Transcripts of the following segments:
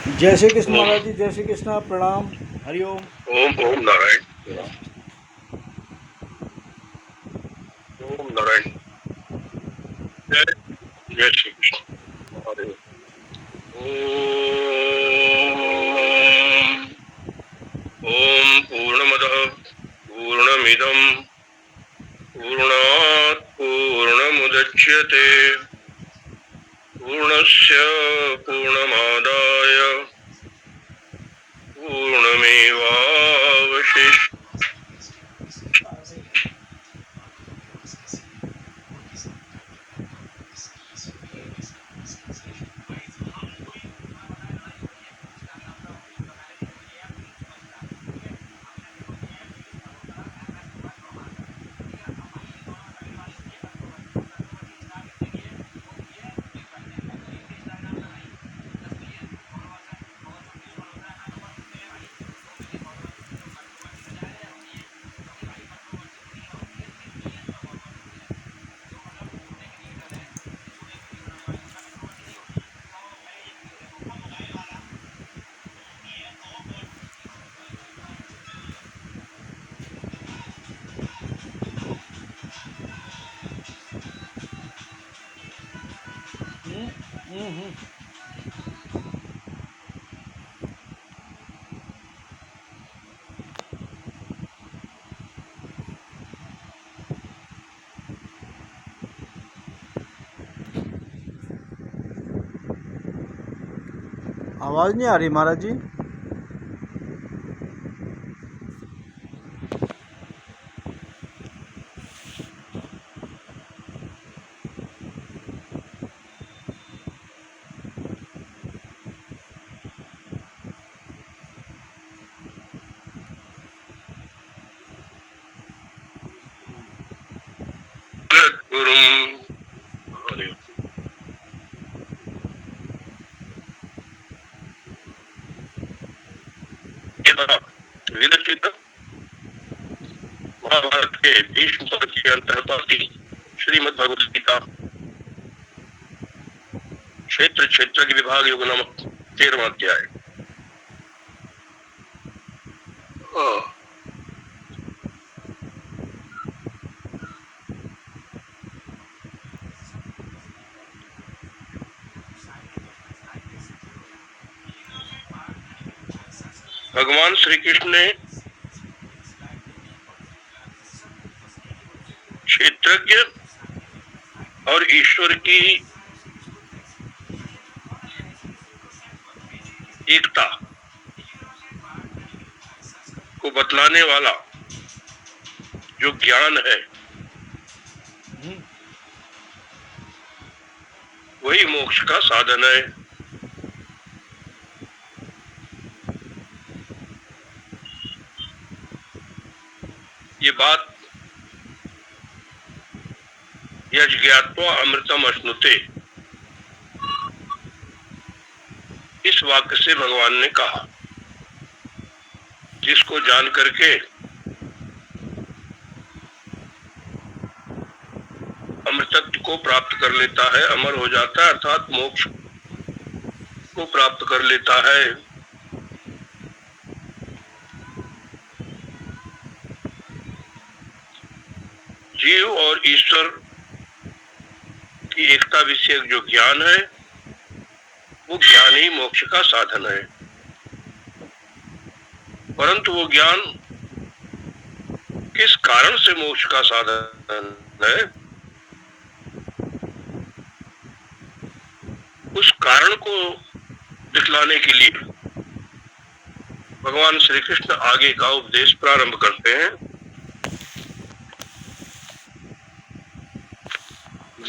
जय श्री कृष्ण ओम महाराज जी, जय श्री कृष्ण, प्रणाम, हरिओम। ओम ओम नारायण। ओम नारायण। जय जय श्री कृष्ण। हरे ओम। ओम पूर्णमदः पूर्णमिदं पूर्णात् पूर्णमुदच्यते पूर्णस्य पूर्णमादाय पूर्णमेवावशिष्यते। आवाज़ नहीं आ रही महाराज जी। गुरुं हरे। विरचित महाभारत के भीष्म पर्व के अंतर्गत आती श्रीमद् भगवद गीता क्षेत्र क्षेत्र के विभाग योग नामक 13वां अध्याय। भगवान श्री कृष्ण ने क्षेत्रज्ञ और ईश्वर की एकता को बतलाने वाला जो ज्ञान है वही मोक्ष का साधन है। ये बात यज्ञात्वा अमृतम अश्नुते इस वाक्य से भगवान ने कहा, जिसको जान करके अमृतत्व को प्राप्त कर लेता है, अमर हो जाता है, अर्थात मोक्ष को प्राप्त कर लेता है। जीव और ईश्वर की एकता विषयक जो ज्ञान है वो ज्ञान ही मोक्ष का साधन है। परंतु वो ज्ञान किस कारण से मोक्ष का साधन है, उस कारण को दिखलाने के लिए भगवान श्री कृष्ण आगे का उपदेश प्रारंभ करते हैं।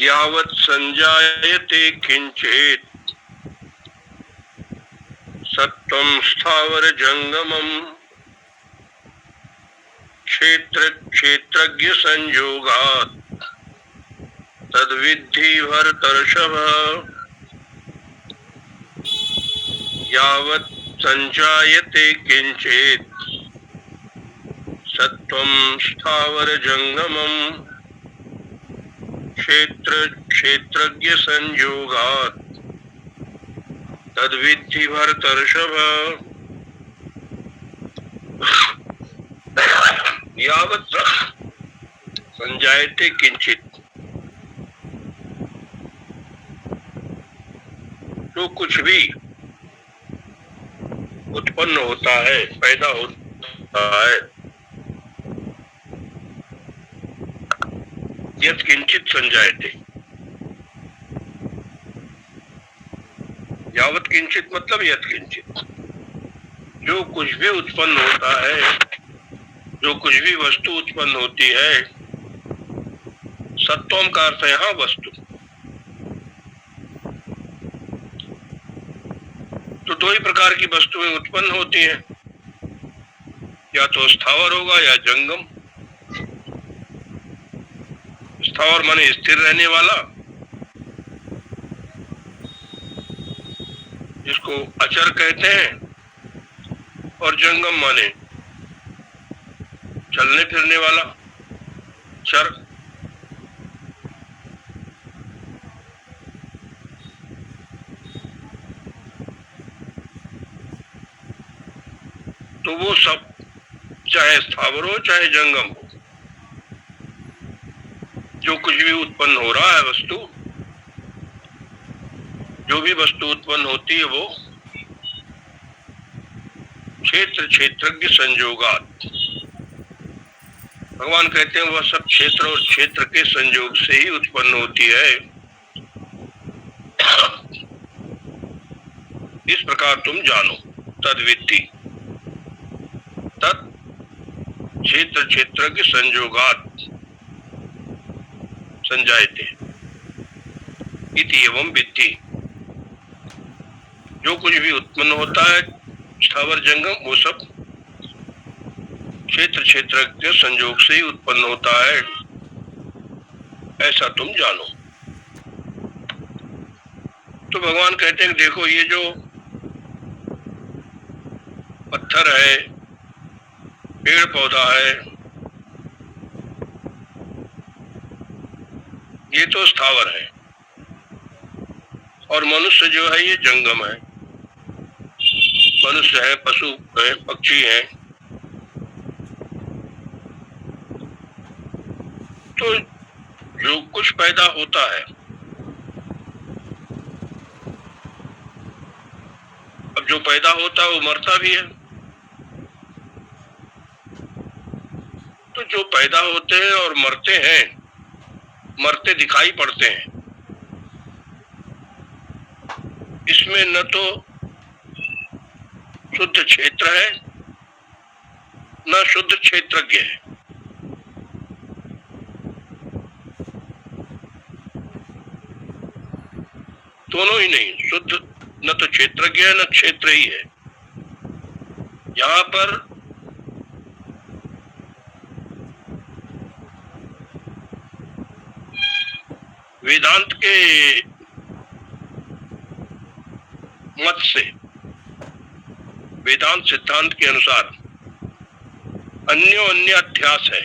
यावत् संजायते किंचित सत्वं स्थावर जंगमम क्षेत्र क्षेत्रज्ञ संयोगात् तद्विद्धि भरतर्षभ। यावत् संजायते किंचित सत्वं स्थावर जंगमम क्षेत्र क्षेत्रज्ञ संयोगात् तद्विद्धि भरतर्षभ यावत् संजायते किंचित। जो कुछ भी उत्पन्न होता है, पैदा होता है, यत् किंचित संजायते। यावत किंचित मतलब यत् किंचित। जो कुछ भी उत्पन्न होता है, जो कुछ भी वस्तु उत्पन्न होती है, सत्वम का अर्थ है यहाँ वस्तु। तो दो ही प्रकार की वस्तुएं उत्पन्न होती हैं, या तो स्थावर होगा या जंगम। स्थावर माने स्थिर रहने वाला, जिसको अचर कहते हैं, और जंगम माने चलने फिरने वाला, चर। तो वो सब चाहे स्थावर हो चाहे जंगम हो, जो कुछ भी उत्पन्न हो रहा है वस्तु, जो भी वस्तु उत्पन्न होती है वो क्षेत्र क्षेत्रज्ञ संयोगात। भगवान कहते हैं वह सब क्षेत्र और क्षेत्र के संयोग से ही उत्पन्न होती है। इस प्रकार तुम जानो। तद्विद्धि, तत् क्षेत्र क्षेत्रज्ञ संयोगात संजायते इति एवं विद्धि। जो कुछ भी उत्पन्न होता है, स्थावर जंगम, वो सब क्षेत्र क्षेत्रज्ञ संयोग से ही उत्पन्न होता है, ऐसा तुम जानो। तो भगवान कहते हैं देखो, ये जो पत्थर है, पेड़ पौधा है, ये तो स्थावर है, और मनुष्य जो है ये जंगम है। मनुष्य है, पशु है, पक्षी है। तो जो कुछ पैदा होता है, अब जो पैदा होता है वो मरता भी है। तो जो पैदा होते हैं और मरते हैं, मरते दिखाई पड़ते हैं, इसमें न तो शुद्ध क्षेत्र है न शुद्ध क्षेत्रज्ञ है। दोनों ही नहीं, शुद्ध न तो क्षेत्रज्ञ है न क्षेत्र ही है। यहाँ पर वेदांत के मत से, वेदांत सिद्धांत के अनुसार अन्य अध्यास है।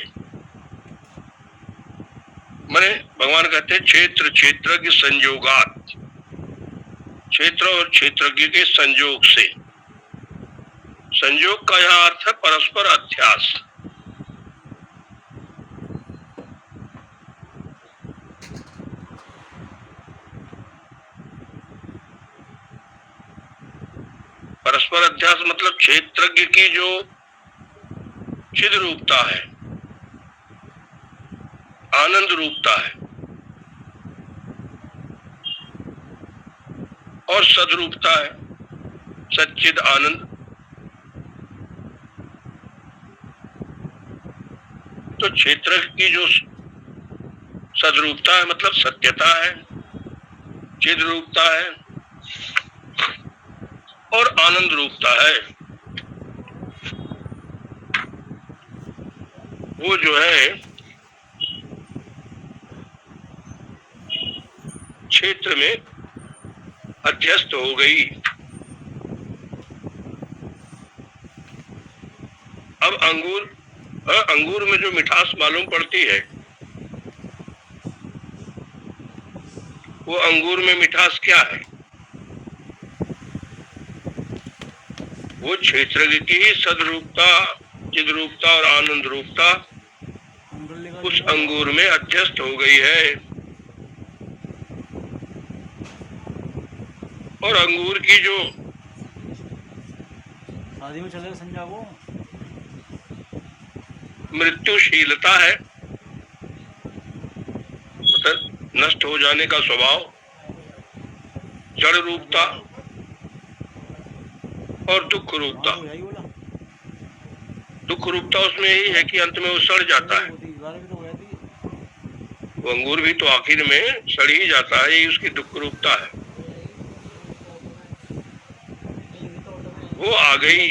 माने भगवान कहते हैं क्षेत्र क्षेत्रज्ञ संयोगात, क्षेत्र और क्षेत्रज्ञ के संयोग से। संयोग का यह अर्थ है परस्पर अध्यास। परस्पर अध्यास मतलब क्षेत्रज्ञ की जो चिद रूपता है, आनंद रूपता है, और सदरूपता है, सच्चिद आनंद। तो क्षेत्र की जो सदरूपता है मतलब सत्यता है, चिद रूपता है और आनंद रूपता है, वो जो है क्षेत्र में अध्यस्त हो गई। अब अंगूर में जो मिठास मालूम पड़ती है, वो अंगूर में मिठास क्या है? वो क्षेत्रज्ञ की ही सदरूपता, चिद्रूपता और आनंद रूपता उस अंगूर में अध्यस्त हो गई है। और अंगूर की जो शादी में चले संजा को मृत्युशीलता है, मतलब नष्ट हो जाने का स्वभाव, जड़ रूपता और दुख रूपता। यही बोला दुख रूपता उसमें यही है कि अंत में वो सड़ जाता है। वो अंगूर भी तो आखिर में सड़ ही जाता है, यही उसकी दुख रूपता है। वो आ गई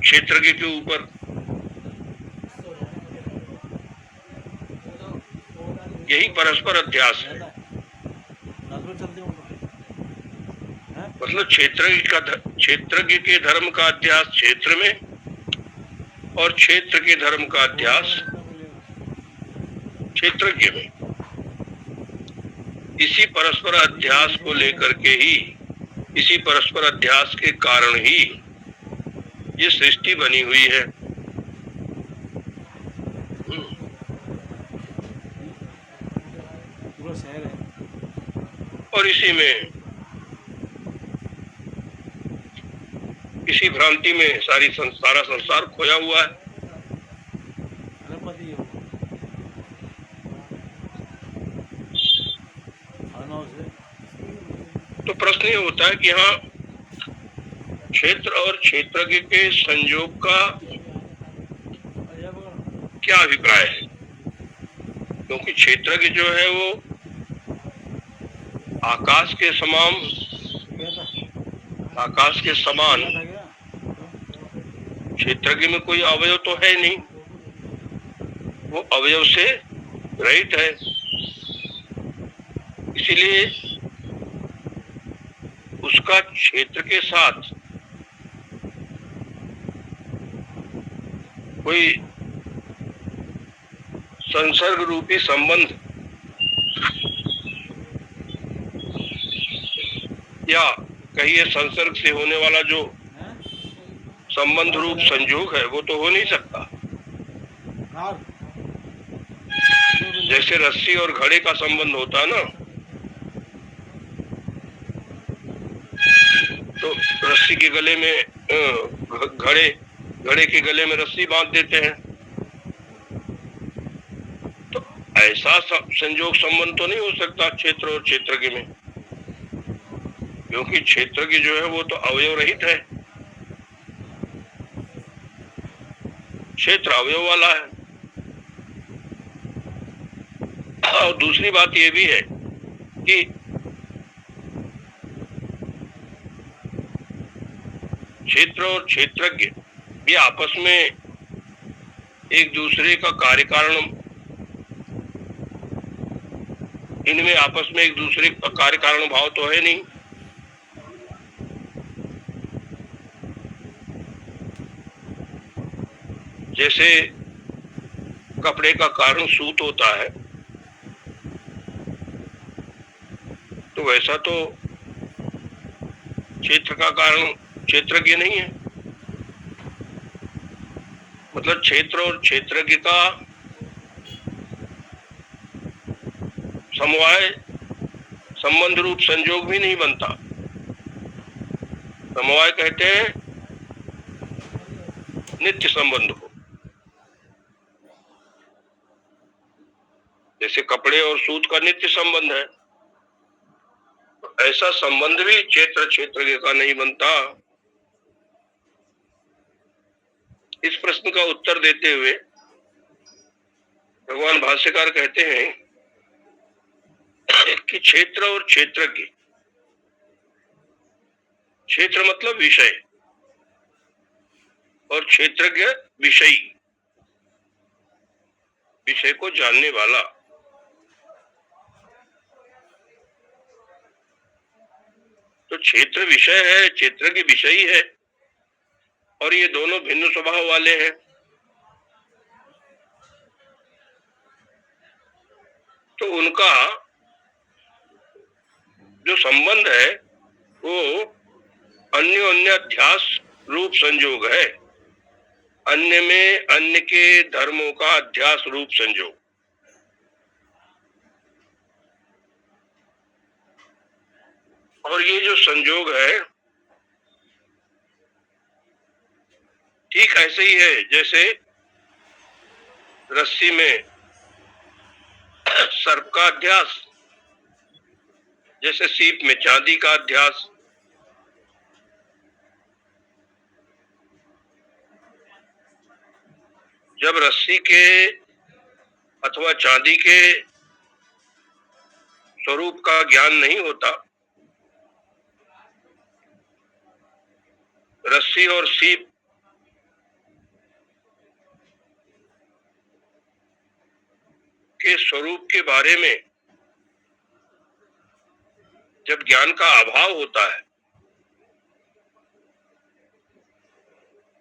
क्षेत्रज्ञ के ऊपर। यही परस्पर अध्यास है। मतलब क्षेत्रज्ञ के धर्म का अध्यास क्षेत्र में और क्षेत्र के धर्म का अध्यास क्षेत्रज्ञ में। इसी परस्पर अध्यास को लेकर के ही, इसी परस्पर अध्यास के कारण ही ये सृष्टि बनी हुई है। और इसी में, इसी भ्रांति में सारा संसार खोया हुआ है। तो प्रश्न ये होता है कि हाँ, क्षेत्र और क्षेत्रज्ञ के संयोग का क्या अभिप्राय है? क्योंकि क्षेत्रज्ञ जो है वो आकाश के समान क्षेत्रज्ञ में कोई अवयव तो है नहीं, वो अवयव से रहित है। इसीलिए उसका क्षेत्र के साथ कोई संसर्ग रूपी संबंध या कहिए संसर्ग से होने वाला जो संबंध रूप संयोग है वो तो हो नहीं सकता। जैसे रस्सी और घड़े का संबंध होता है ना, तो रस्सी के गले में घड़े के गले में रस्सी बांध देते हैं। तो ऐसा संयोग संबंध तो नहीं हो सकता क्षेत्र और क्षेत्रज्ञ में, क्योंकि क्षेत्रज्ञ जो है वो तो अवयव रहित है, क्षेत्र अवयव वाला है। और दूसरी बात ये भी है कि क्षेत्र और क्षेत्रज्ञ ये आपस में एक दूसरे का कार्य कारण, इनमें आपस में एक दूसरे का कार्य कारण भाव तो है नहीं। जैसे कपड़े का कारण सूत होता है, तो वैसा तो क्षेत्र का कारण क्षेत्रज्ञ नहीं है। मतलब क्षेत्र और क्षेत्रज्ञ का समवाय संबंध रूप संयोग भी नहीं बनता। समवाय कहते हैं नित्य संबंध को। जैसे कपड़े और सूत का नित्य संबंध है, तो ऐसा संबंध भी क्षेत्र क्षेत्रज्ञ का नहीं बनता। इस प्रश्न का उत्तर देते हुए भगवान भाष्यकार कहते हैं कि क्षेत्र और क्षेत्रज्ञ, क्षेत्र मतलब विषय और क्षेत्रज्ञ विषयी, विषय को जानने वाला। तो क्षेत्र विषय है, क्षेत्रज्ञ विषयी है, और ये दोनों भिन्न स्वभाव वाले हैं। तो उनका जो संबंध है वो अन्योन्याध्यास रूप संयोग है, अन्य में अन्य के धर्मों का अध्यास रूप संयोग। और ये जो संयोग है ठीक ऐसे ही है जैसे रस्सी में सर्प का अध्यास, जैसे सीप में चांदी का अध्यास। जब रस्सी के अथवा चांदी के स्वरूप का ज्ञान नहीं होता, रस्सी और सीप के स्वरूप के बारे में जब ज्ञान का अभाव होता है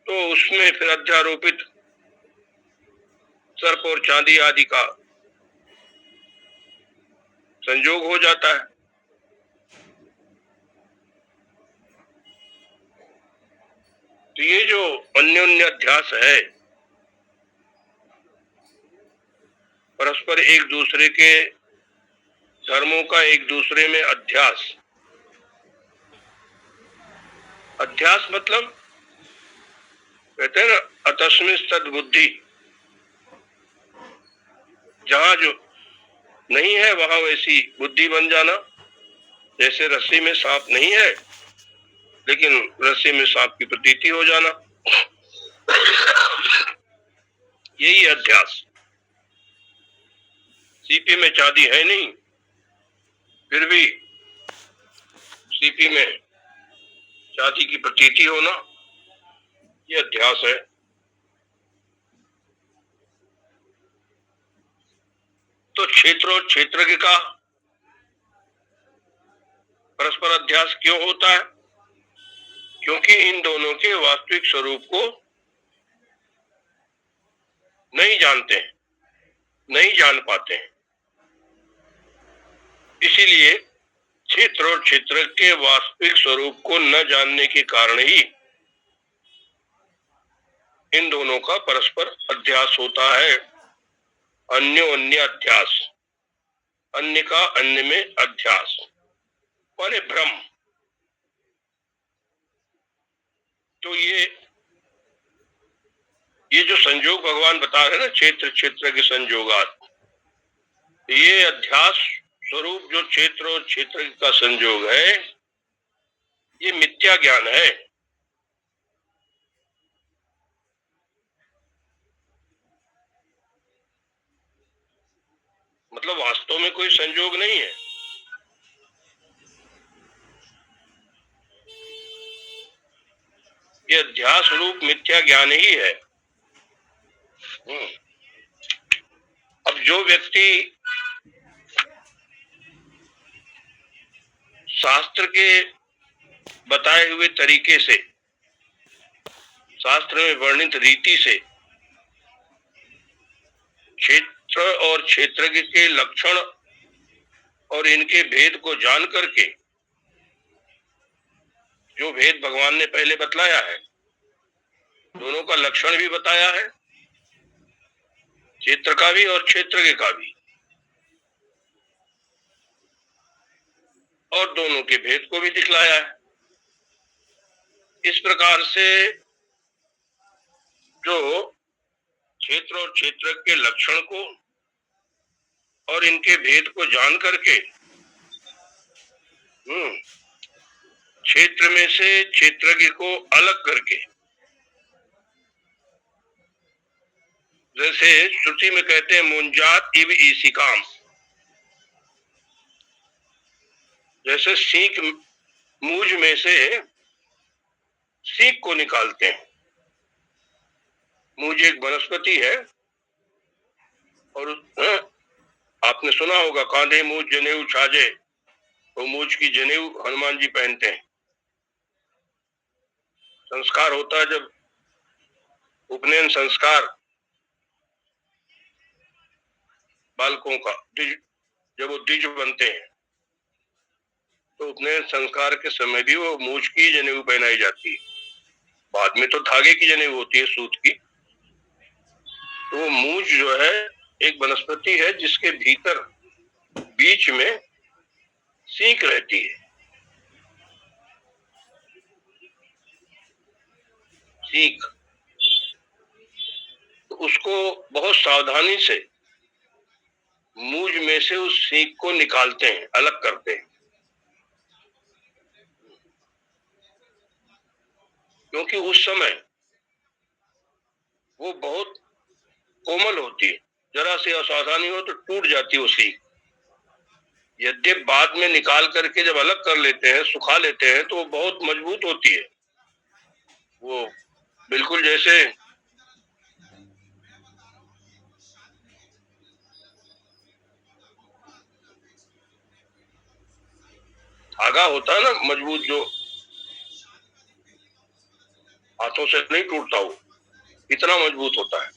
तो उसमें फिर अध्यारोपित सर्प और चांदी आदि का संयोग हो जाता है। तो ये जो अन्योन्य अध्यास है, परस्पर एक दूसरे के धर्मों का एक दूसरे में अध्यास, अध्यास मतलब कहते हैं ना अतस्मिन् सद्बुद्धि, जहां जो नहीं है वहां वैसी बुद्धि बन जाना। जैसे रस्सी में सांप नहीं है लेकिन रस्सी में सांप की प्रतीति हो जाना, यही अध्यास। सीपी में चांदी है नहीं, फिर भी सीपी में चांदी की प्रतीति होना, ये अध्यास है। तो क्षेत्र और क्षेत्रज्ञ का परस्पर अध्यास क्यों होता है? क्योंकि इन दोनों के वास्तविक स्वरूप को नहीं जानते हैं, नहीं जान पाते हैं। इसीलिए क्षेत्र और क्षेत्र के वास्तविक स्वरूप को न जानने के कारण ही इन दोनों का परस्पर अध्यास होता है। अन्योन्य अध्यास, अन्य का अन्य में अध्यास माने भ्रम। तो ये जो संयोग भगवान बता रहे हैं ना, क्षेत्र क्षेत्र के संयोगात, ये अध्यास स्वरूप जो क्षेत्र और क्षेत्र का संयोग है, ये मिथ्या ज्ञान है। मतलब वास्तव में कोई संयोग नहीं है। ये अध्यास रूप मिथ्या ज्ञान ही है। अब जो व्यक्ति शास्त्र के बताए हुए तरीके से, शास्त्र में वर्णित रीति से क्षेत्र और क्षेत्रज्ञ के लक्षण और इनके भेद को जान करके, जो भेद भगवान ने पहले बतलाया है, दोनों का लक्षण भी बताया है, क्षेत्र का भी और क्षेत्रज्ञ का भी, और दोनों के भेद को भी दिखलाया है। इस प्रकार से जो क्षेत्र और क्षेत्र के लक्षण को और इनके भेद को जान करके क्षेत्र में से क्षेत्रज्ञ को अलग करके, जैसे श्रुति में कहते हैं मुंजात इव ईशिकाम, जैसे सीख मूज में से सीख को निकालते हैं। मूज एक वनस्पति है और आपने सुना होगा कांधे मूज जनेऊ छाजे, वो मूज की जनेऊ हनुमान जी पहनते हैं। संस्कार होता है जब उपनयन संस्कार बालकों का, जब वो द्विज बनते हैं तो उपनयन संस्कार के समय भी वो मूज की जनेऊ पहनाई जाती है। बाद में तो धागे की जनेऊ होती है, सूत की। तो वो मूंज जो है एक वनस्पति है जिसके भीतर बीच में सीख रहती है। सीख, तो उसको बहुत सावधानी से मूंज में से उस सीख को निकालते हैं, अलग करते हैं, क्योंकि उस समय वो बहुत कोमल होती है, जरा सी असावधानी हो तो टूट जाती है वो सीख। यद्यपि बाद में निकाल करके जब अलग कर लेते हैं, सुखा लेते हैं, तो वो बहुत मजबूत होती है। वो बिल्कुल जैसे धागा होता है ना मजबूत, जो हाथों से नहीं टूटता, वो इतना मजबूत होता है।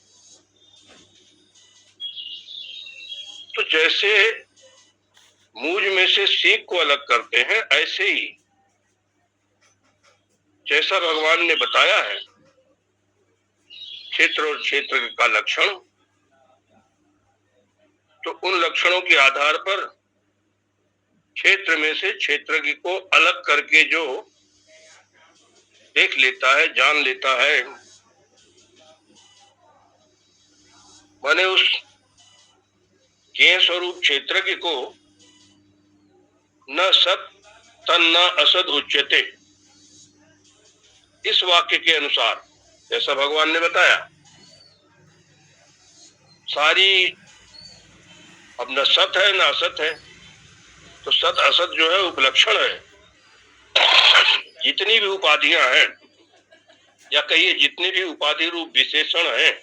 तो जैसे मूंज में से सीख को अलग करते हैं, ऐसे ही जैसा भगवान ने बताया है क्षेत्र और क्षेत्र का लक्षण, तो उन लक्षणों के आधार पर क्षेत्र में से क्षेत्रज्ञ को अलग करके जो देख लेता है, जान लेता है, माने उस ज्ञेय स्वरूप क्षेत्रज्ञ को न सत तन न असद उच्यते, इस वाक्य के अनुसार जैसा भगवान ने बताया, सारी अब न सत है न असत है, तो सत असत जो है उपलक्षण है। जितनी भी उपाधियां हैं, या कहिए जितने भी उपाधि रूप विशेषण हैं,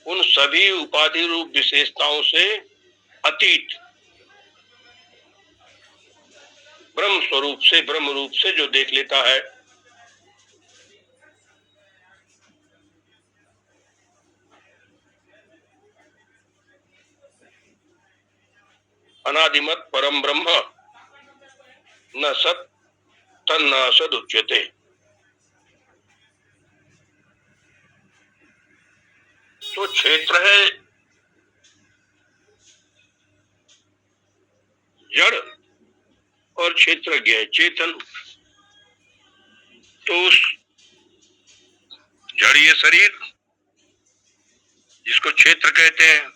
उन सभी उपाधि रूप विशेषताओं से अतीत ब्रह्म स्वरूप से, ब्रह्म रूप से जो देख लेता है, अनादिमत परम ब्रह्म न सत तन न असद उच्यते। तो क्षेत्र है जड़ और क्षेत्रज्ञ है चेतन। तो उस जड़ ये शरीर जिसको क्षेत्र कहते हैं,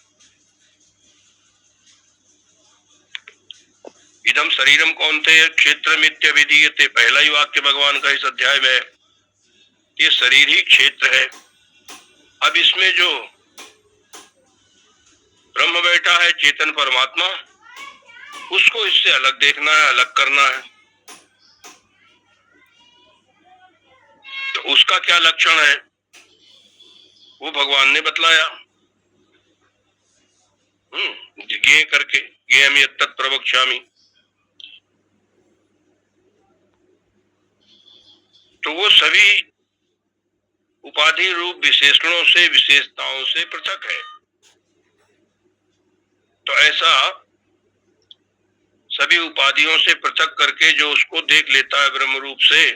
इदम शरीरम कौन्तेय क्षेत्रमित्य विधीयते, पहला ही वाक्य भगवान का इस अध्याय में है। ये शरीर ही क्षेत्र है। अब इसमें जो ब्रह्म बैठा है, चेतन परमात्मा, उसको इससे अलग देखना है, अलग करना है। तो उसका क्या लक्षण है वो भगवान ने बतलाया, ज्ञेय करके, ज्ञेयम यत्तत् प्रवक्ष्यामि। तो वो सभी उपाधि रूप विशेषणों से, विशेषताओं से पृथक है। तो ऐसा सभी उपाधियों से पृथक करके जो उसको देख लेता है ब्रह्म रूप से,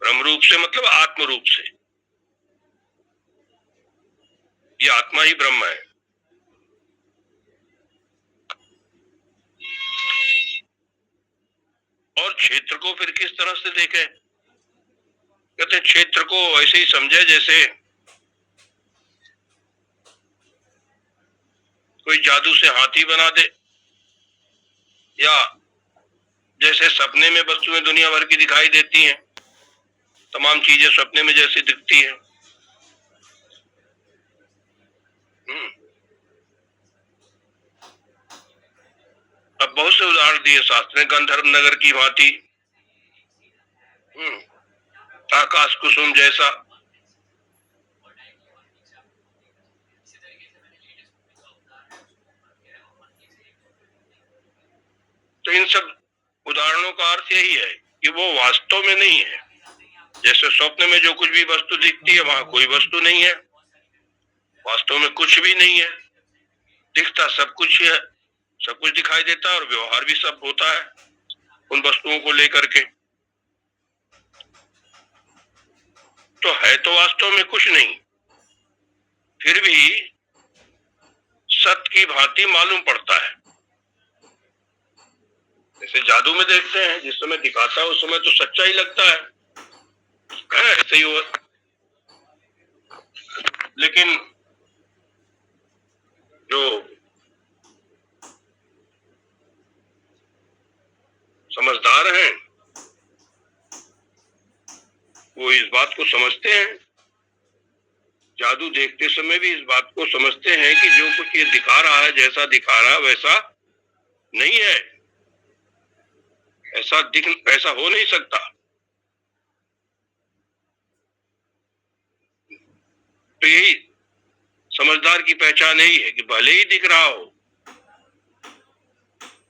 ब्रह्म रूप से मतलब आत्म रूप से, ये आत्मा ही ब्रह्म है। और क्षेत्र को फिर किस तरह से देखे? कहते क्षेत्र को ऐसे ही समझे जैसे कोई जादू से हाथी बना दे, या जैसे सपने में वस्तुएं दुनिया भर की दिखाई देती हैं, तमाम चीजें सपने में जैसी दिखती हैं। अब बहुत से उदाहरण दिए शास्त्र ने, गंधर्व नगर की भांति, आकाश कुसुम जैसा। तो इन सब उदाहरणों का अर्थ यही है कि वो वास्तव में नहीं है। जैसे स्वप्न में जो कुछ भी वस्तु दिखती है, वहां कोई वस्तु नहीं है, वास्तव में कुछ भी नहीं है। दिखता सब कुछ है, सब कुछ दिखाई देता है, और व्यवहार भी सब होता है उन वस्तुओं को लेकर के। तो है तो वास्तव में कुछ नहीं, फिर भी सत्य की भांति मालूम पड़ता है। जैसे जादू में देखते हैं, जिस समय दिखाता है उस समय तो सच्चा ही लगता है, ऐसे ही हुआ। लेकिन जो समझदार हैं वो इस बात को समझते हैं, जादू देखते समय भी इस बात को समझते हैं कि जो कुछ ये दिखा रहा है, जैसा दिखा रहा है वैसा नहीं है, ऐसा हो नहीं सकता। तो यही समझदार की पहचान यही है कि भले ही दिख रहा हो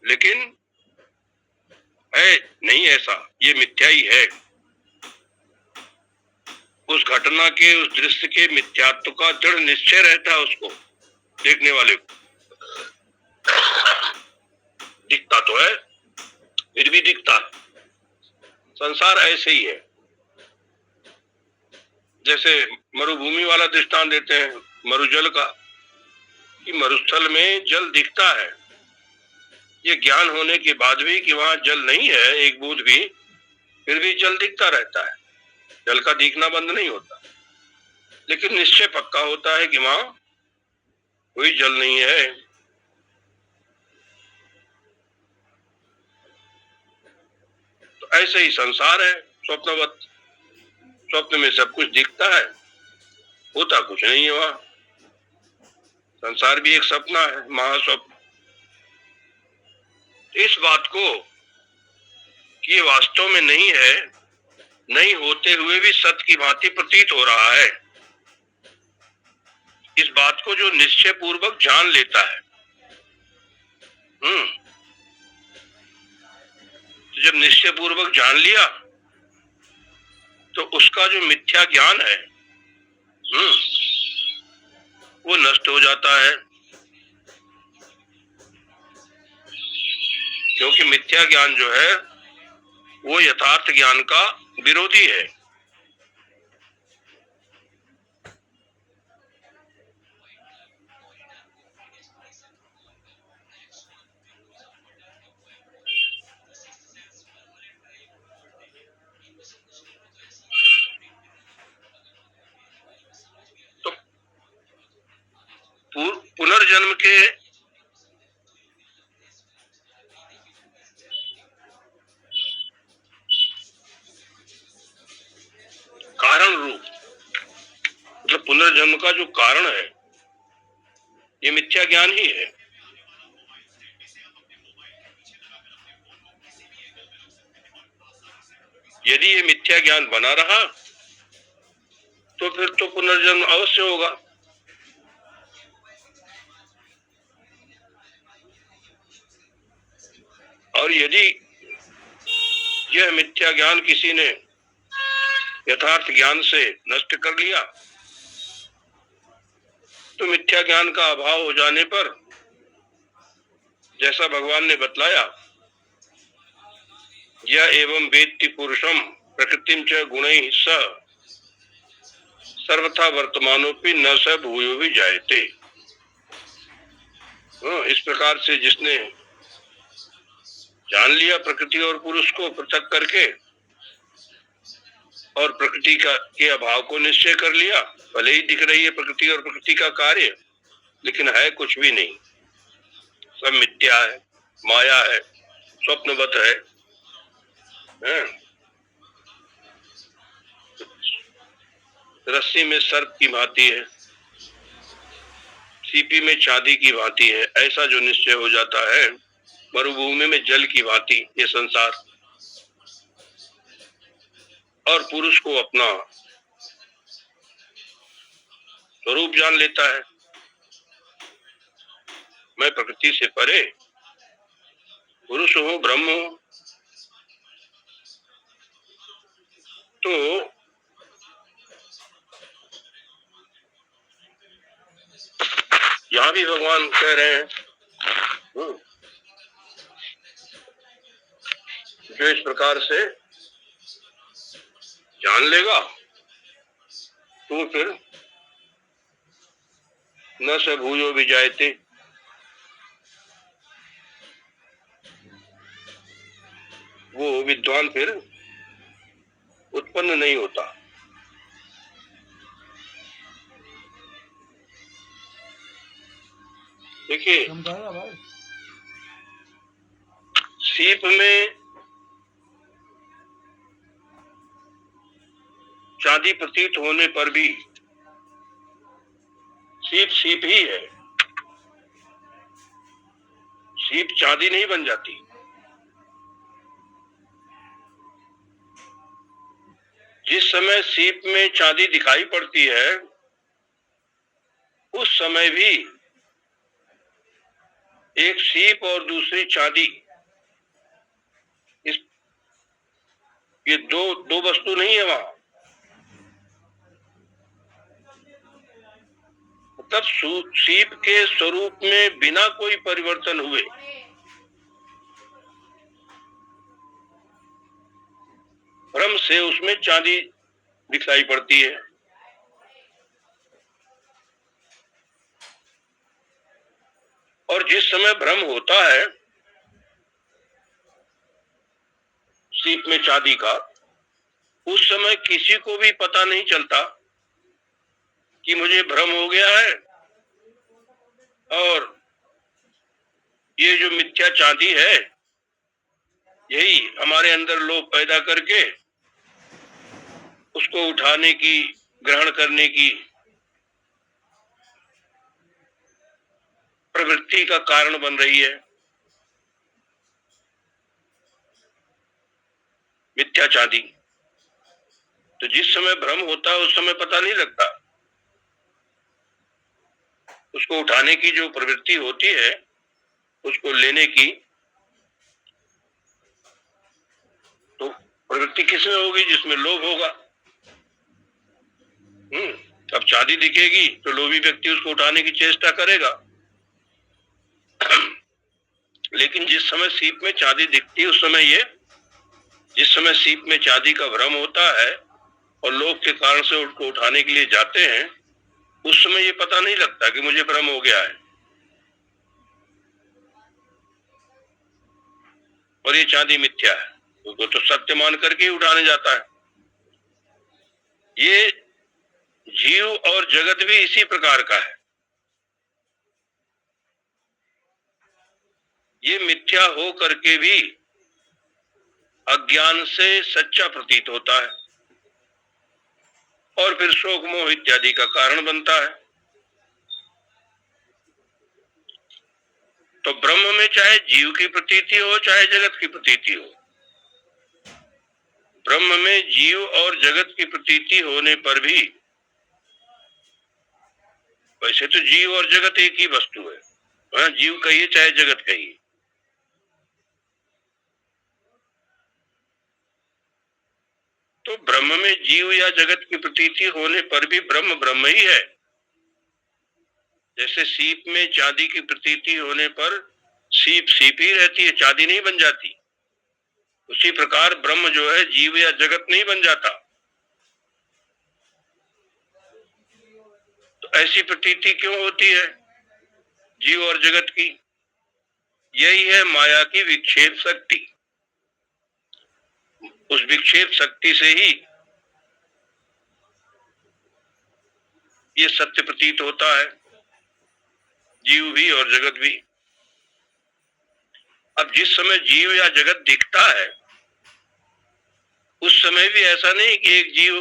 लेकिन है नहीं ऐसा, ये मिथ्या ही है। उस घटना के, उस दृश्य के मिथ्यात्व का दृढ़ निश्चय रहता है उसको, देखने वाले को। दिखता तो है, फिर भी दिखता है। संसार ऐसे ही है। जैसे मरुभूमि वाला दृष्टांत देते हैं मरुजल का, कि मरुस्थल में जल दिखता है, ये ज्ञान होने के बाद भी कि वहां जल नहीं है एक बूंद भी, फिर भी जल दिखता रहता है, जल का दिखना बंद नहीं होता। लेकिन निश्चय पक्का होता है कि वहां कोई जल नहीं है। तो ऐसे ही संसार है, स्वप्नवत। स्वप्न में सब कुछ दिखता है, होता कुछ नहीं है वहां। संसार भी एक सपना है, महास्वप्न। इस बात को कि ये वास्तव में नहीं है, नहीं होते हुए भी सत्य की भांति प्रतीत हो रहा है, इस बात को जो निश्चय पूर्वक जान लेता है, तो जब निश्चय पूर्वक जान लिया तो उसका जो मिथ्या ज्ञान है वो नष्ट हो जाता है। क्योंकि मिथ्या ज्ञान जो है वो यथार्थ ज्ञान का विरोधी है। तो पुनर्जन्म के कारण रूप, मतलब पुनर्जन्म का जो कारण है ये मिथ्या ज्ञान ही है। यदि ये मिथ्या ज्ञान बना रहा तो फिर तो पुनर्जन्म अवश्य होगा। और यदि यह मिथ्या ज्ञान किसी ने यथार्थ ज्ञान से नष्ट कर लिया तो मिथ्या ज्ञान का अभाव हो जाने पर, जैसा भगवान ने बतलाया, यह एवं वेत्ति पुरुषम प्रकृतिम च गुणैः सह सर्वथा वर्तमानोपि न स भूयो भी जायते। इस प्रकार से जिसने जान लिया प्रकृति और पुरुष को पृथक करके और प्रकृति का के अभाव को निश्चय कर लिया, भले ही दिख रही है प्रकृति और प्रकृति का कार्य, लेकिन है कुछ भी नहीं, सब मिथ्या है, माया है, स्वप्नवत है। रस्सी में सर्प की भांति है, सीपी में चांदी की भांति है, ऐसा जो निश्चय हो जाता है, मरुभूमि में जल की भांति ये संसार। और पुरुष को अपना स्वरूप जान लेता है, मैं प्रकृति से परे पुरुष हूं, ब्रह्म हूं। तो यहां भी भगवान कह रहे हैं जो इस प्रकार से जान लेगा तो फिर न स भूयो विजायते, वो विद्वान फिर उत्पन्न नहीं होता। देखिए, सीप में चांदी प्रतीत होने पर भी सीप सीप ही है, सीप चांदी नहीं बन जाती। जिस समय सीप में चांदी दिखाई पड़ती है उस समय भी एक सीप और दूसरी चांदी, इस ये दो वस्तु नहीं है वहां। मतलब सीप के स्वरूप में बिना कोई परिवर्तन हुए भ्रम से उसमें चांदी दिखाई पड़ती है। और जिस समय भ्रम होता है सीप में चांदी का, उस समय किसी को भी पता नहीं चलता कि मुझे भ्रम हो गया है और ये जो मिथ्या चांदी है यही हमारे अंदर लोभ पैदा करके उसको उठाने की, ग्रहण करने की प्रवृत्ति का कारण बन रही है। मिथ्या चांदी तो जिस समय भ्रम होता है उस समय पता नहीं लगता, उसको उठाने की जो प्रवृत्ति होती है, उसको लेने की, तो प्रवृत्ति किसमें होगी? जिसमें लोभ होगा। अब चांदी दिखेगी तो लोभी व्यक्ति उसको उठाने की चेष्टा करेगा। लेकिन जिस समय सीप में चांदी दिखती है उस समय जिस समय सीप में चांदी का भ्रम होता है और लोभ के कारण से उसको उठाने के लिए जाते हैं, उस समय ये पता नहीं लगता कि मुझे भ्रम हो गया है और ये चांदी मिथ्या है, उसको तो सत्य मान करके उठाने जाता है। ये जीव और जगत भी इसी प्रकार का है। ये मिथ्या हो करके भी अज्ञान से सच्चा प्रतीत होता है और फिर शोक मोह इत्यादि का कारण बनता है। तो ब्रह्म में चाहे जीव की प्रतीति हो चाहे जगत की प्रतीति हो, ब्रह्म में जीव और जगत की प्रतीति होने पर भी, वैसे तो जीव और जगत एक ही वस्तु है, जीव कहिए चाहे जगत कहिए, तो ब्रह्म में जीव या जगत की प्रतीति होने पर भी ब्रह्म ब्रह्म ही है। जैसे सीप में चांदी की प्रतीति होने पर सीप सीप ही रहती है, चांदी नहीं बन जाती, उसी प्रकार ब्रह्म जो है जीव या जगत नहीं बन जाता। तो ऐसी प्रतीति क्यों होती है जीव और जगत की? यही है माया की विक्षेप शक्ति। उस विक्षेप शक्ति से ही ये सत्य प्रतीत होता है, जीव भी और जगत भी। अब जिस समय जीव या जगत दिखता है उस समय भी ऐसा नहीं कि एक जीव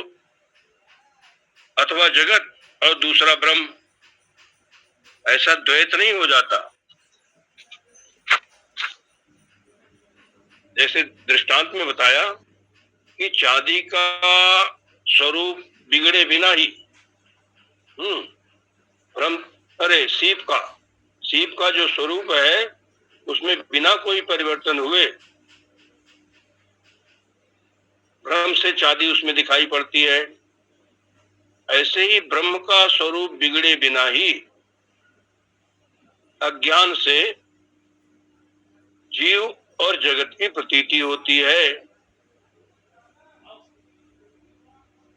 अथवा जगत और दूसरा ब्रह्म, ऐसा द्वैत नहीं हो जाता। जैसे दृष्टांत में बताया कि चांदी का स्वरूप बिगड़े बिना ही ब्रह्म, अरे सीप का जो स्वरूप है उसमें बिना कोई परिवर्तन हुए ब्रह्म से चांदी उसमें दिखाई पड़ती है। ऐसे ही ब्रह्म का स्वरूप बिगड़े बिना ही अज्ञान से जीव और जगत की प्रतीति होती है।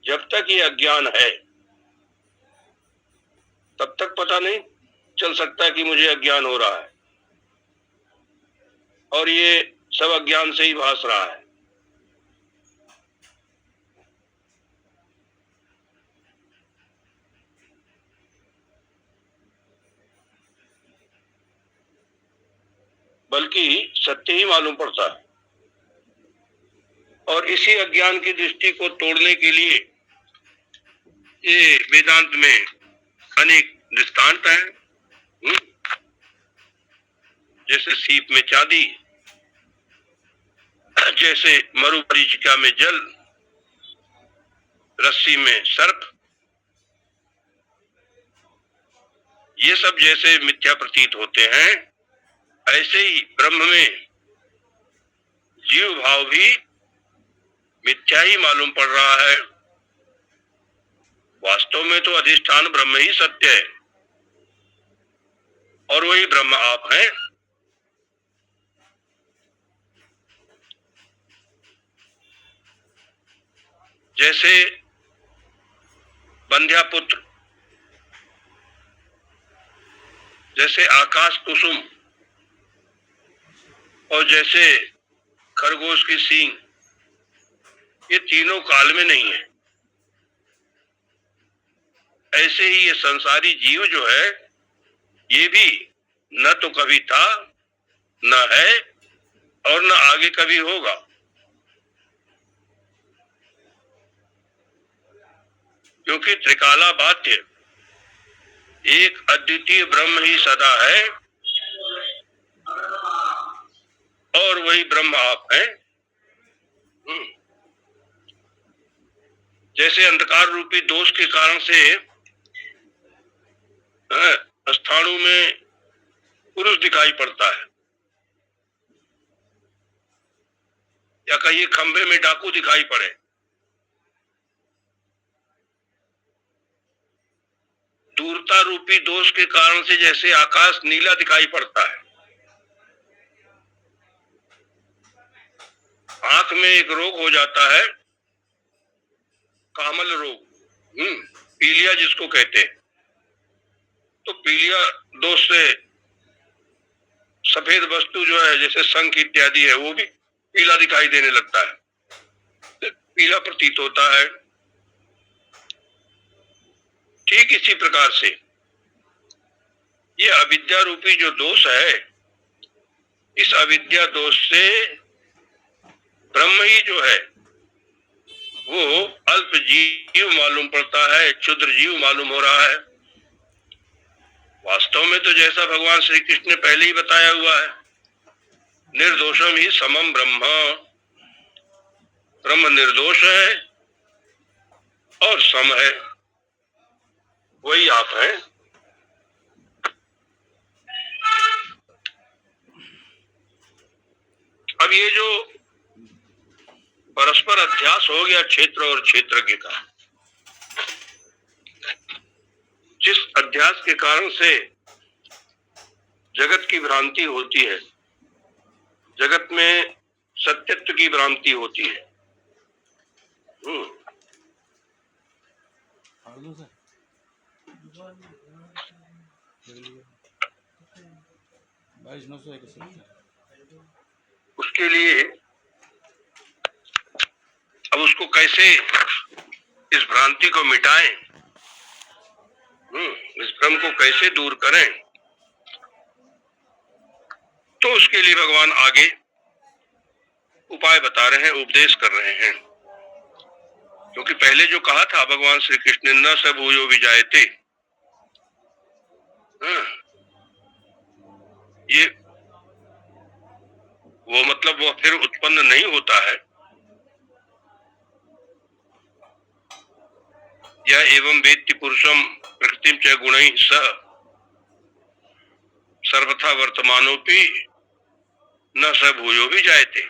जब तक ये अज्ञान है पता नहीं चल सकता कि मुझे अज्ञान हो रहा है, और ये सब अज्ञान से ही भास रहा है। बल्कि सत्य ही मालूम पड़ता है। और इसी अज्ञान की दृष्टि को तोड़ने के लिए ये वेदांत में अनेक दृष्टांत हैं। जैसे सीप में चांदी, जैसे मरुमरीचिका में जल, रस्सी में सर्प, ये सब जैसे मिथ्या प्रतीत होते हैं, ऐसे ही ब्रह्म में जीव भाव भी मिथ्या ही मालूम पड़ रहा है। वास्तव में तो अधिष्ठान ब्रह्म ही सत्य है, और वही ब्रह्म आप हैं। जैसे बंध्या पुत्र, जैसे आकाश कुसुम, और जैसे खरगोश की सींग, ये तीनों काल में नहीं है। ऐसे ही ये संसारी जीव जो है, ये भी न तो कभी था, न है, और न आगे कभी होगा। क्योंकि त्रिकाला बाध्य एक अद्वितीय ब्रह्म ही सदा है, और वही ब्रह्म आप हैं। जैसे अंधकार रूपी दोष के कारण से स्थाणु में पुरुष दिखाई पड़ता है, या कहीं खंबे में डाकू दिखाई पड़े, दूरता रूपी दोष के कारण से जैसे आकाश नीला दिखाई पड़ता है। आंख में एक रोग हो जाता है, कामल रोग, पीलिया जिसको कहते हैं, तो पीलिया दोष से सफेद वस्तु जो है, जैसे शंख इत्यादि है, वो भी पीला दिखाई देने लगता है, पीला प्रतीत होता है। ठीक इसी प्रकार से ये अविद्या रूपी जो दोष है, इस अविद्या दोष से ब्रह्म ही जो है वो अल्प जीव मालूम पड़ता है, क्षुद्र जीव मालूम हो रहा है। वास्तव में तो जैसा भगवान श्री कृष्ण ने पहले ही बताया हुआ है, निर्दोषम ही समम ब्रह्म, ब्रह्म निर्दोष है और सम है, वही आप हैं। अब ये जो परस्पर अध्यास हो गया क्षेत्र और क्षेत्रज्ञ का, जिस अध्यास के कारण से जगत की भ्रांति होती है, जगत में सत्यत्व की भ्रांति होती है। उसके लिए अब उसको कैसे, इस भ्रांति को मिटाएं, इस भ्रम को कैसे दूर करें, तो उसके लिए भगवान आगे उपाय बता रहे हैं, उपदेश कर रहे हैं। क्योंकि पहले जो कहा था भगवान श्री कृष्ण ने, न स भूयो विजायते, ये वो मतलब वो फिर उत्पन्न नहीं होता है, या एवं वेत्ति पुरुषम प्रकृतिम च गुणैः सह सर्वथा वर्तमानोपि न स भूयो विजायते।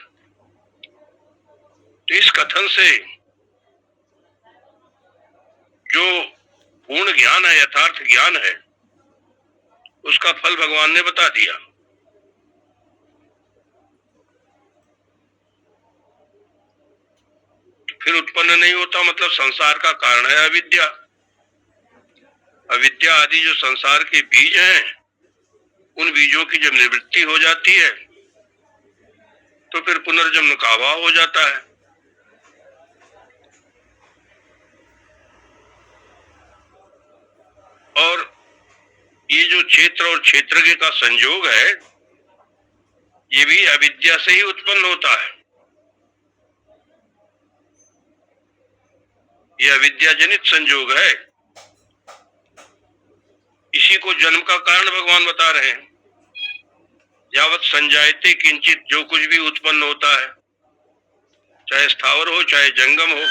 तो इस कथन से जो पूर्ण ज्ञान है, यथार्थ ज्ञान है, उसका फल भगवान ने बता दिया। फिर उत्पन्न नहीं होता, मतलब संसार का कारण है अविद्या। अविद्या आदि जो संसार के बीज हैं, उन बीजों की जब निवृत्ति हो जाती है तो फिर पुनर्जन्म का अभाव हो जाता है। और ये जो क्षेत्र और क्षेत्रज्ञ का संयोग है, ये भी अविद्या से ही उत्पन्न होता है। यह अविद्या जनित संयोग है। इसी को जन्म का कारण भगवान बता रहे हैं। यावत संजायते किंचित, जो कुछ भी उत्पन्न होता है, चाहे स्थावर हो चाहे जंगम हो,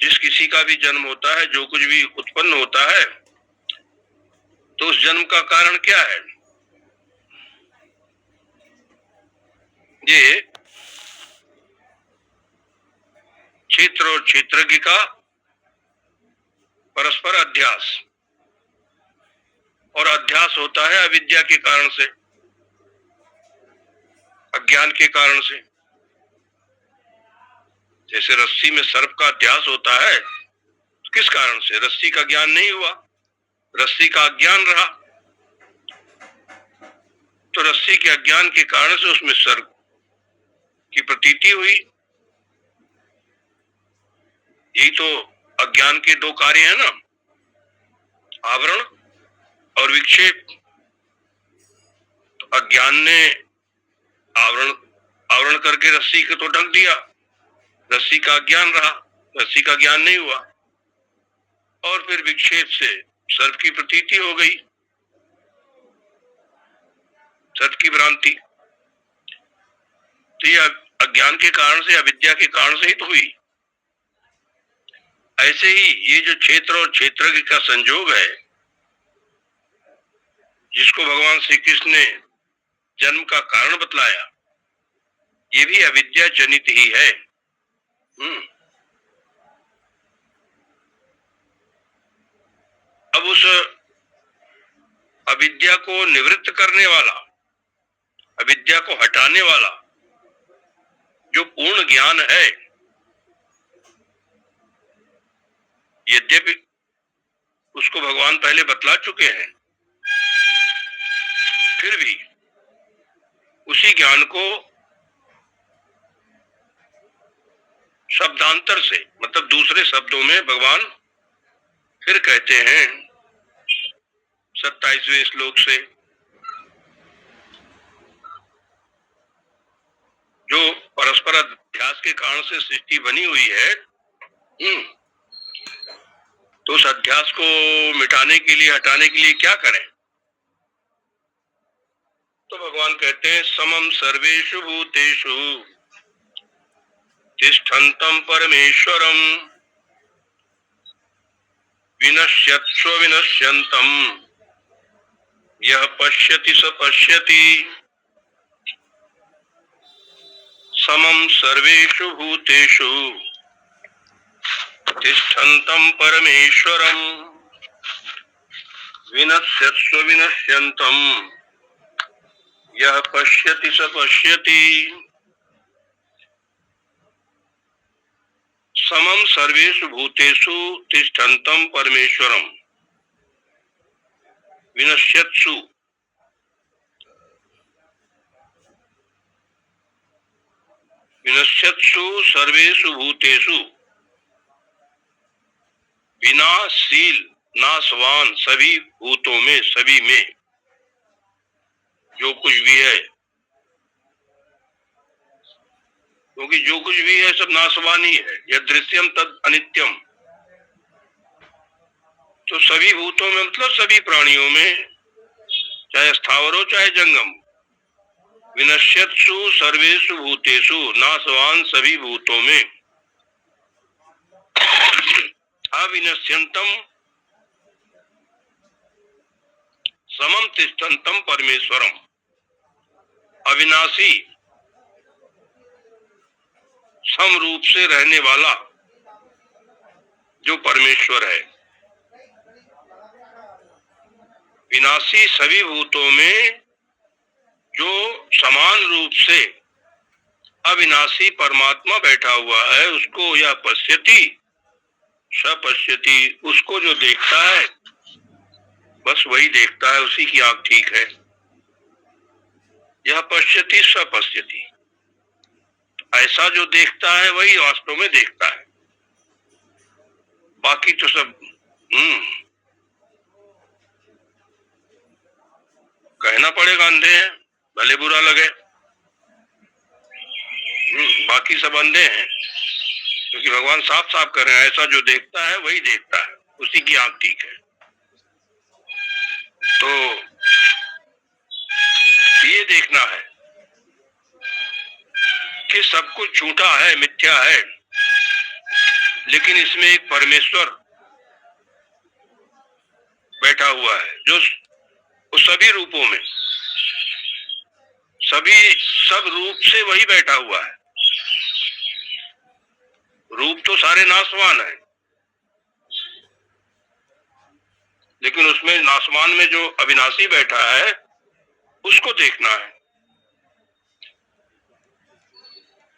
जिस किसी का भी जन्म होता है, जो कुछ भी उत्पन्न होता है, तो उस जन्म का कारण क्या है? ये क्षेत्र और क्षेत्रज्ञ का परस्पर अध्यास, और अध्यास होता है अविद्या के कारण से, अज्ञान के कारण से। जैसे रस्सी में सर्प का अध्यास होता है, किस कारण से? रस्सी का ज्ञान नहीं हुआ, रस्सी का अज्ञान रहा, तो रस्सी के अज्ञान के कारण से उसमें सर्प की प्रतीति हुई। यही तो अज्ञान के दो कार्य है ना, आवरण और विक्षेप। तो अज्ञान ने आवरण करके रस्सी को तो ढक दिया, रस्सी का अज्ञान रहा, रस्सी का ज्ञान नहीं हुआ, और फिर विक्षेप से सर्प की प्रतीति हो गई, सर्प की भ्रांति। तो यह अज्ञान के कारण से, अविद्या के कारण से ही तो हुई। ऐसे ही ये जो क्षेत्र और क्षेत्रज्ञ का संयोग है, जिसको भगवान श्री कृष्ण ने जन्म का कारण बतलाया, ये भी अविद्या जनित ही है। अब उस अविद्या को निवृत्त करने वाला, अविद्या को हटाने वाला जो पूर्ण ज्ञान है, यद्यपि उसको भगवान पहले बतला चुके हैं, फिर भी उसी ज्ञान को शब्दांतर से, मतलब दूसरे शब्दों में भगवान फिर कहते हैं 27वें श्लोक से, जो परस्पर अध्यास के कारण से सृष्टि बनी हुई है, तो उस अध्यास को मिटाने के लिए, हटाने के लिए क्या करें? तो भगवान कहते हैं समम सर्वेषु भूतेषु तिष्ठन्तं परमेश्वरम विनश्यत्स्व विनश्यन्तं यः पश्यति स पश्यति। समम सर्वेषु भूतेषु तिष्ठन्तं परमेश्वरम विनश्यत्स्व विनश्यन्तं यः पश्यति स पश्यति। समम सर्वेषु भूतेषु तिष्ठन्तं परमेश्वरम विनश्यत्सु, विनश्यत्सु सर्वेषु भूतेषु, विनाशील, नाशवान सभी भूतों में, सभी में जो कुछ भी है, क्योंकि जो कुछ भी है सब नाशवान ही है। यह दृश्यम तद अनित्यम। तो सभी भूतों में मतलब सभी प्राणियों में, चाहे स्थावर हो चाहे जंगम, विनश्यत्सु सर्वेषु भूतेषु, नाशवान सभी भूतों में, अविनश्यंतम समम तिष्ठन्तं परमेश्वरम, अविनाशी सम रूप से रहने वाला जो परमेश्वर है। विनाशी सभी भूतों में जो समान रूप से अविनाशी परमात्मा बैठा हुआ है, उसको यह पश्यति स पश्यति, उसको जो देखता है बस वही देखता है, उसी की आंख ठीक है। यह पश्यति स पश्यति, ऐसा जो देखता है वही वास्तव में देखता है, बाकी तो सब कहना पड़ेगा अंधे हैं, भले बुरा लगे। बाकी सब अंधे हैं, क्योंकि भगवान साफ साफ कर रहे हैं, ऐसा जो देखता है वही देखता है, उसी की आंख ठीक है। तो ये देखना है कि सब कुछ झूठा है, मिथ्या है, लेकिन इसमें एक परमेश्वर बैठा हुआ है जो सभी रूपों में, सब रूप से वही बैठा हुआ है। रूप तो सारे नाशवान है, लेकिन उसमें नाशवान में जो अविनाशी बैठा है उसको देखना है।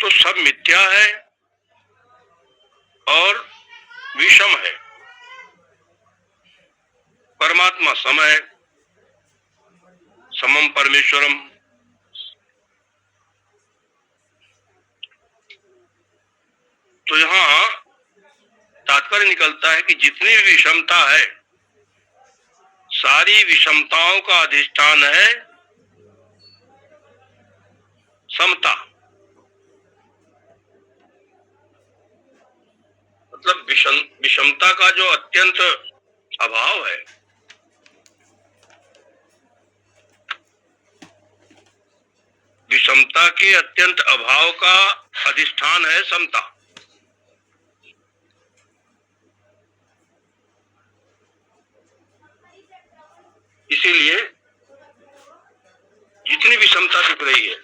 तो सब मिथ्या है और विषम है, परमात्मा सम है, समम परमेश्वरम। तो यहां तात्पर्य निकलता है कि जितनी भी विषमता है, सारी विषमताओं का अधिष्ठान है समता। मतलब विषमता का जो अत्यंत अभाव है, विषमता के अत्यंत अभाव का अधिष्ठान है समता। इसीलिए जितनी विषमता दिख रही है,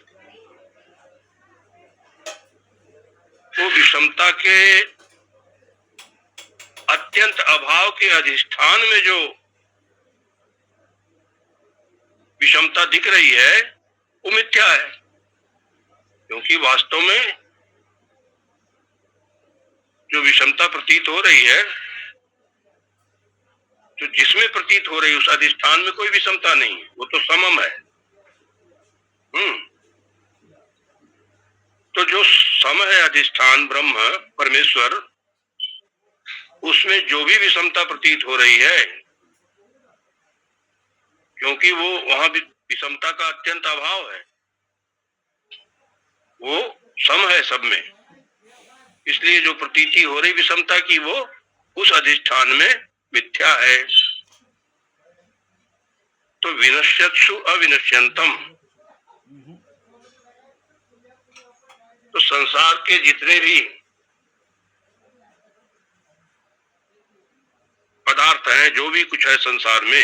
वो विषमता के अत्यंत अभाव के अधिष्ठान में जो विषमता दिख रही है वो मिथ्या है। क्योंकि वास्तव में जो विषमता प्रतीत हो रही है, जो जिसमें प्रतीत हो रही है, उस अधिष्ठान में कोई विषमता नहीं है, वो तो समम है। तो जो सम है अधिष्ठान ब्रह्म परमेश्वर, उसमें जो भी विषमता प्रतीत हो रही है, क्योंकि वो वहां विषमता का अत्यंत अभाव है, वो सम है सब में, इसलिए जो प्रतीति हो रही विषमता की वो उस अधिष्ठान में मिथ्या है। तो विनश्यत्सु अविनश्यंतम, तो संसार के जितने भी पदार्थ हैं, जो भी कुछ है संसार में,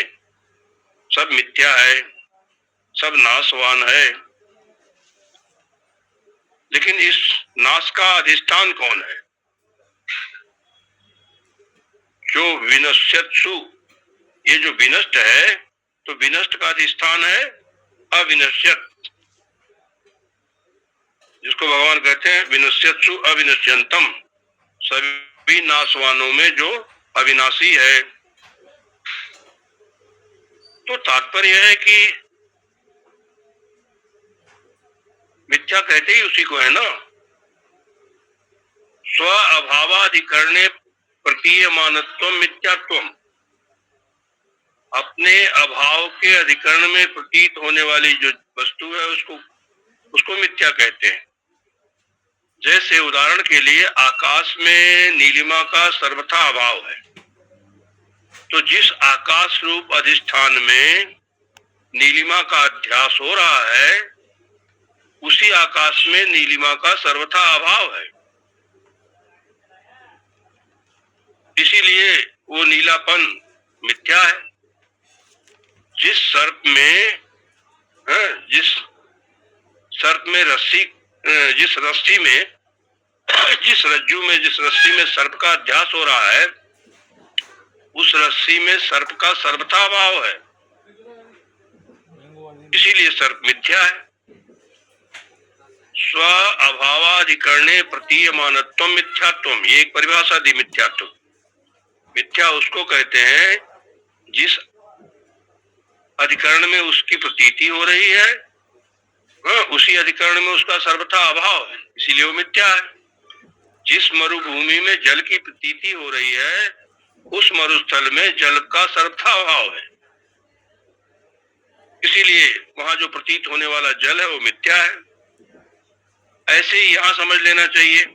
सब मिथ्या है, सब नाशवान है। लेकिन इस नाश का अधिष्ठान कौन है? जो विनश्यत्सु, ये जो विनष्ट है, तो विनष्ट का अधिष्ठान है अविनश्यत, जिसको भगवान कहते हैं विनश्यत्सु अविनश्यंतम, सभी नाशवानों में जो अविनाशी है। तो तात्पर्य है कि मिथ्या कहते ही उसी को है ना। स्व अभावाधिकरणे प्रतीयमानत्वम मिथ्यात्वम, अपने अभाव के अधिकरण में प्रतीत होने वाली जो वस्तु है उसको मिथ्या कहते हैं। जैसे उदाहरण के लिए आकाश में नीलिमा का सर्वथा अभाव है, तो जिस आकाश रूप अधिष्ठान में नीलिमा का अध्यास हो रहा है, उसी आकाश में नीलिमा का सर्वथा अभाव है। इसीलिए वो नीलापन मिथ्या है। जिस सर्प में रस्सी, जिस रज्जू में, जिस रस्सी में सर्प का अध्यास हो रहा है, उस रस्सी में सर्प का सर्वथा अभाव है, इसीलिए सर्प मिथ्या है। स्व अभावाधिकरणे प्रतीयमानत्व मिथ्यात्वम, ये एक परिभाषा दी मिथ्यात्व। मिथ्या उसको कहते हैं जिस अधिकरण में उसकी प्रतीति हो रही है, उसी अधिकरण में उसका सर्वथा अभाव है, इसीलिए वो मिथ्या है। जिस मरुभूमि में जल की प्रतीति हो रही है उस मरुस्थल में जल का सर्वथा अभाव है, इसीलिए वहां जो प्रतीत होने वाला जल है वो मिथ्या है। ऐसे ही यहां समझ लेना चाहिए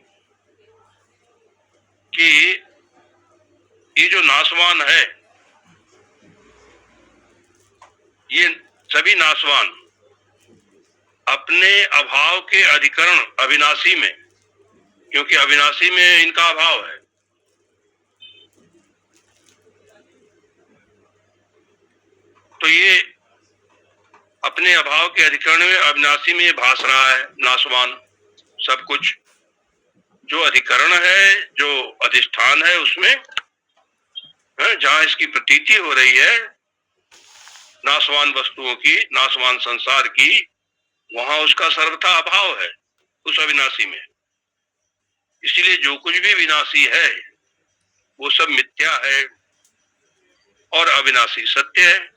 कि ये जो नाशवान है, ये सभी नाशवान अपने अभाव के अधिकरण अविनाशी में, क्योंकि अविनाशी में इनका अभाव है, तो ये अपने अभाव के अधिकरण में अविनाशी में भास रहा है नाशवान। सब कुछ जो अधिकरण है, जो अधिष्ठान है, उसमें जहां इसकी प्रतीति हो रही है नाशवान वस्तुओं की, नाशवान संसार की, वहां उसका सर्वथा अभाव है उस अविनाशी में। इसीलिए जो कुछ भी विनाशी है वो सब मिथ्या है और अविनाशी सत्य है।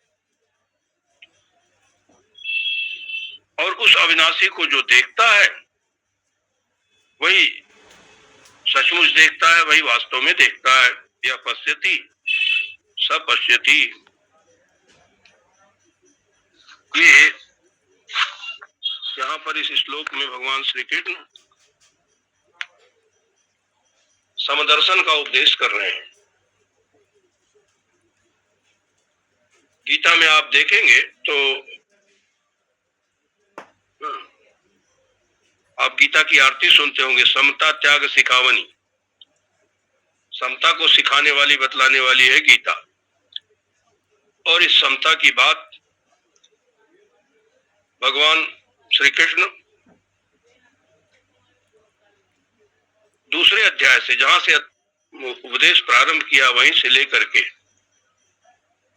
और उस अविनाशी को जो देखता है वही सचमुच देखता है, वही वास्तव में देखता है। यह पश्यति स पश्यति, ये यहाँ पर इस श्लोक में भगवान श्री कृष्ण समदर्शन का उपदेश कर रहे हैं। गीता में आप देखेंगे तो आप गीता की आरती सुनते होंगे, समता त्याग सिखावनी। समता को सिखाने वाली, बतलाने वाली है गीता। और इस समता की बात भगवान श्री कृष्ण दूसरे अध्याय से, जहां से उपदेश प्रारंभ किया वहीं से लेकर के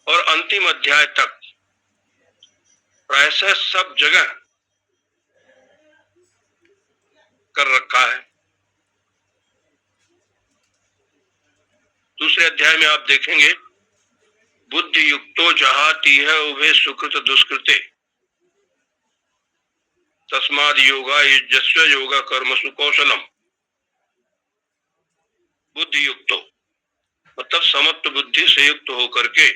और अंतिम अध्याय तक प्रायशः सब जगह कर रखा है। दूसरे अध्याय में आप देखेंगे, बुद्धि युक्तो जहाती है उभे सुकृत दुष्कृते तस्माद योगा युज्यस्व योगा कर्मसु कौशलम। बुद्धि युक्तो मतलब समत्व बुद्धि से युक्त होकर के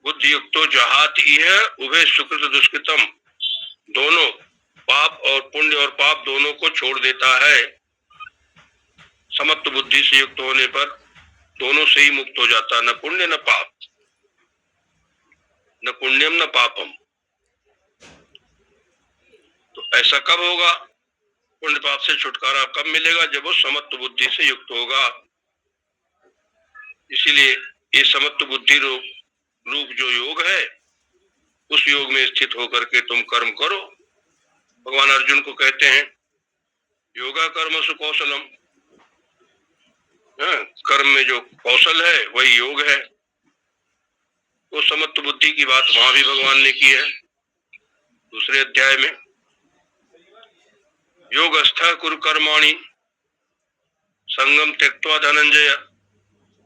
बुद्धि युक्तो जहाती है उभे सुकृत दुष्कृतम, दोनों पाप और पुण्य और पाप दोनों को छोड़ देता है। समत्व बुद्धि से युक्त होने पर दोनों से ही मुक्त हो जाता है, न पुण्य न पाप, न पुण्यम न पापम। तो ऐसा कब होगा, पुण्य पाप से छुटकारा कब मिलेगा, जब वो समत्व बुद्धि से युक्त होगा। इसीलिए ये समत्व बुद्धि रूप जो योग है, उस योग में स्थित होकर के तुम कर्म करो। भगवान अर्जुन को कहते हैं योगा कर्म सु कौशलम, कर्म में जो कौशल है वही योग है। वो समत्व बुद्धि की बात वहां भी भगवान ने की है दूसरे अध्याय में। योगस्थ कुरु कर्माणि संगम त्यक्त्वा धनंजय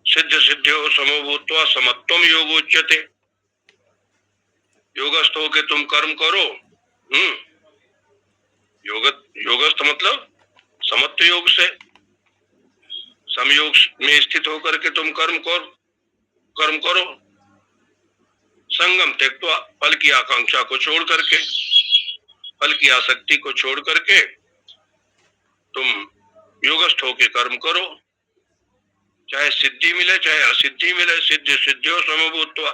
सिद्ध सिद्ध्यो समो भूत्वा समत्वम योगोच्यते। योगस्थ होके तुम कर्म करो। योगस्थ मतलब समत्व योग से, समयोग में स्थित होकर के तुम कर्म करो। संगम त्यक्त्वा, फल की आकांक्षा को छोड़ करके, फल की आसक्ति को छोड़ करके तुम योगस्थ होके कर्म करो। चाहे सिद्धि मिले चाहे असिद्धि मिले, सिद्ध सिद्धियों समभूत्वा,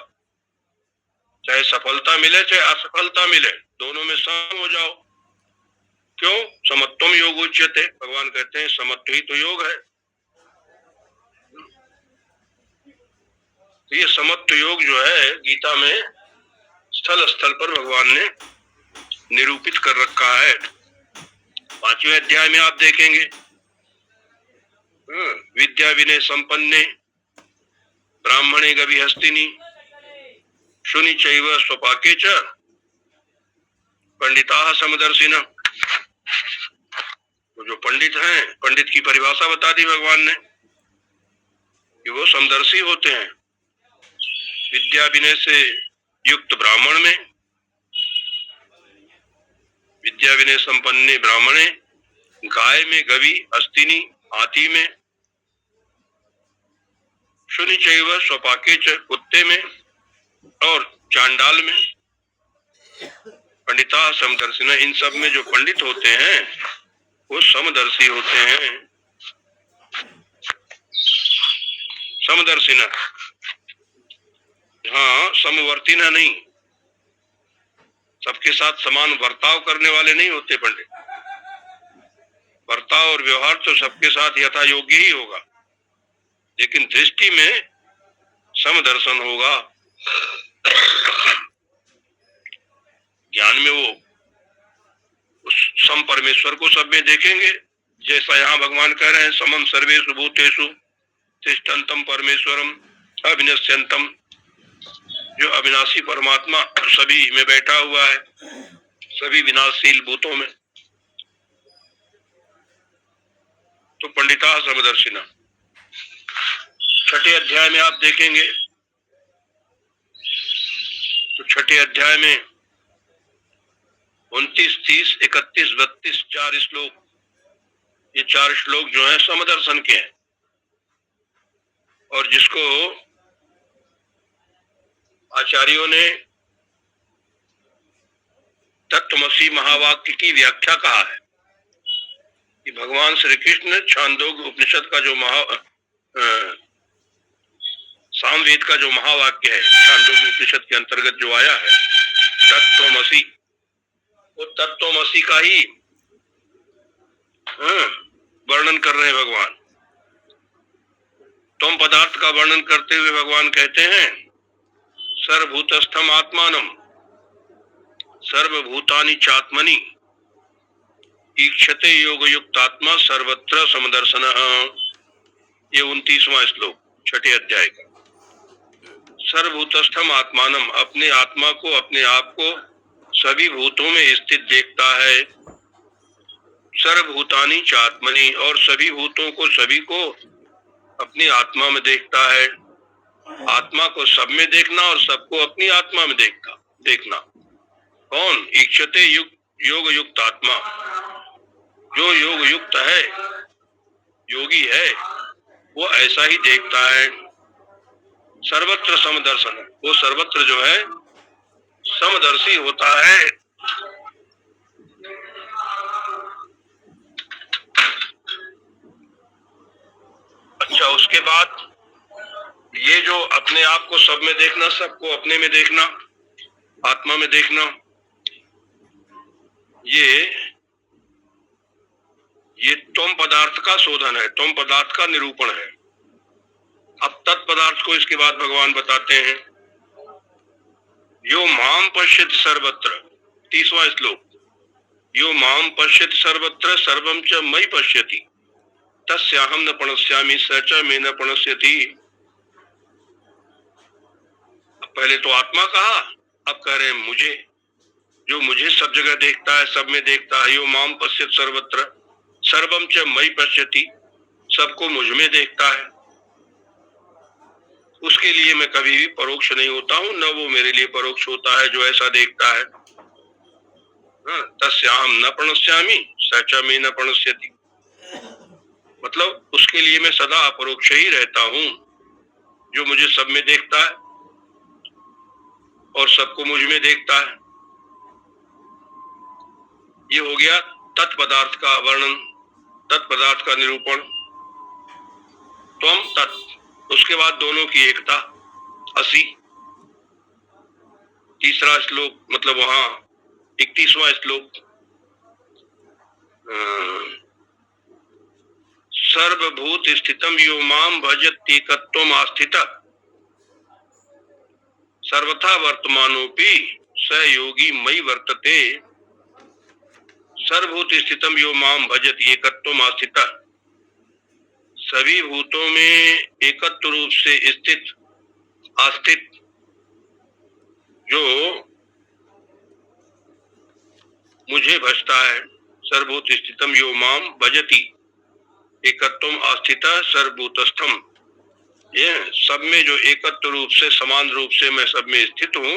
चाहे सफलता मिले चाहे असफलता मिले, दोनों में सम हो जाओ। क्यों? समत्वम योग उच्यते, भगवान कहते हैं समत्व ही तो योग है। तो ये समत्व योग जो है गीता में स्थल स्थल पर भगवान ने निरूपित कर रखा है। 5वें अध्याय में आप देखेंगे, विद्या विनय संपन्ने ब्राह्मणे गविहस्तिनी शुनि चैव स्वपाके च पंडिताः समदर्शिनः। तो जो पंडित हैं, पंडित की परिभाषा बता दी भगवान ने, कि वो समदर्शी होते हैं। विद्या विनय से युक्त ब्राह्मण में, विद्या विनय संपन्ने ब्राह्मणे, गाय में गवी, अस्तिनी हाथी में, शुनि चैव स्वपाके च कुत्ते में, और चांडाल में। पंडिता समदर्शिना, इन सब में जो पंडित होते हैं वो समदर्शी होते हैं। समदर्शिना, हाँ, समवर्तिना नहीं, सबके साथ समान बर्ताव करने वाले नहीं होते पंडित। बर्ताव और व्यवहार तो सबके साथ यथा योग्य ही होगा, लेकिन दृष्टि में समदर्शन होगा। ज्ञान में वो उस सम परमेश्वर को सब में देखेंगे, जैसा यहाँ भगवान कह रहे हैं, समम सर्वेषु भूतेषु तिष्ठन्तम परमेश्वरम अविनश्यन्तम। जो अविनाशी परमात्मा सभी में बैठा हुआ है, सभी विनाशशील भूतों में। तो पंडिता समदर्शिना। छठे अध्याय में आप देखेंगे तो छठे अध्याय में 29, 30, 31, 32 4 श्लोक, ये 4 श्लोक जो है समदर्शन के हैं। और जिसको आचार्यों ने तत्वमसी महावाक्य की व्याख्या कहा है कि भगवान श्री कृष्ण छांदोग्य उपनिषद का जो सामवेद का जो महावाक्य है, छांदोग्य उपनिषद के अंतर्गत जो आया है तत्वमसी, वो तत्वमसी का ही वर्णन कर रहे हैं भगवान। तुम पदार्थ का वर्णन करते हुए भगवान कहते हैं सर्वभूतस्थम आत्मानम सर्वभूतानि चात्मनि ईक्षते योग युक्त आत्मा सर्वत्र समदर्शनः। ये 29वां श्लोक छठे अध्याय का। सर्वभूतस्थम आत्मानम, अपने आत्मा को, अपने आप को सभी भूतों में स्थित देखता है। सर्वभूतानि चात्मनि, और सभी भूतों को, सभी को अपनी आत्मा में देखता है। आत्मा को सब में देखना और सबको अपनी आत्मा में देखना। कौन? ईक्षते योग युक्त आत्मा, जो योग युक्त है, योगी है, वो ऐसा ही देखता है। सर्वत्र समदर्शन, वो सर्वत्र जो है समदर्शी होता है। अच्छा, उसके बाद ये जो अपने आप को सब में देखना, सबको अपने में देखना, आत्मा में देखना, ये त्वम पदार्थ का शोधन है, त्वम पदार्थ का निरूपण है। अब तत्पदार्थ को इसके बाद भगवान बताते हैं। यो माम पश्यति सर्वत्र, 30वां श्लोक। यो माम पश्यति सर्वत्र सर्वम च मयि पश्यति तस्याहम न प्रणश्यामि स च मे न प्रणश्यति। पहले तो आत्मा कहा, अब कह रहे हैं मुझे, जो मुझे सब जगह देखता है, सब में देखता है। यो माम पश्यति सर्वत्र सर्वम च मयि पश्यति, सबको मुझ में देखता है। उसके लिए मैं कभी भी परोक्ष नहीं होता हूं, न वो मेरे लिए परोक्ष होता है जो ऐसा देखता है। तस्याहम न प्रणश्यामि स च मे न प्रणश्यति, मतलब उसके लिए मैं सदा अपरोक्ष ही रहता हूं, जो मुझे सब में देखता है और सबको मुझ में देखता है। ये हो गया तत्पदार्थ का वर्णन, तत्पदार्थ का निरूपण। त्वम तत्, उसके बाद दोनों की एकता 80, तीसरा श्लोक, मतलब वहां 31वां श्लोक। सर्वभूत स्थितम यो माम भजत्येकत्वम् आस्थितः सर्वथा वर्तमानोपि स योगी मयि वर्तते। सर्वभूत स्थितम यो माम भजति एकत्वम् आस्थितः, सभी भूतों में एकत्व रूप से स्थित, आस्थित, जो मुझे भजता है। सर्वभूत स्थितम यो माम भजति एकत्वम् आस्थितः सर्वभूतस्थम, ये सब में जो एकत्र रूप से समान रूप से मैं सब में स्थित हूँ,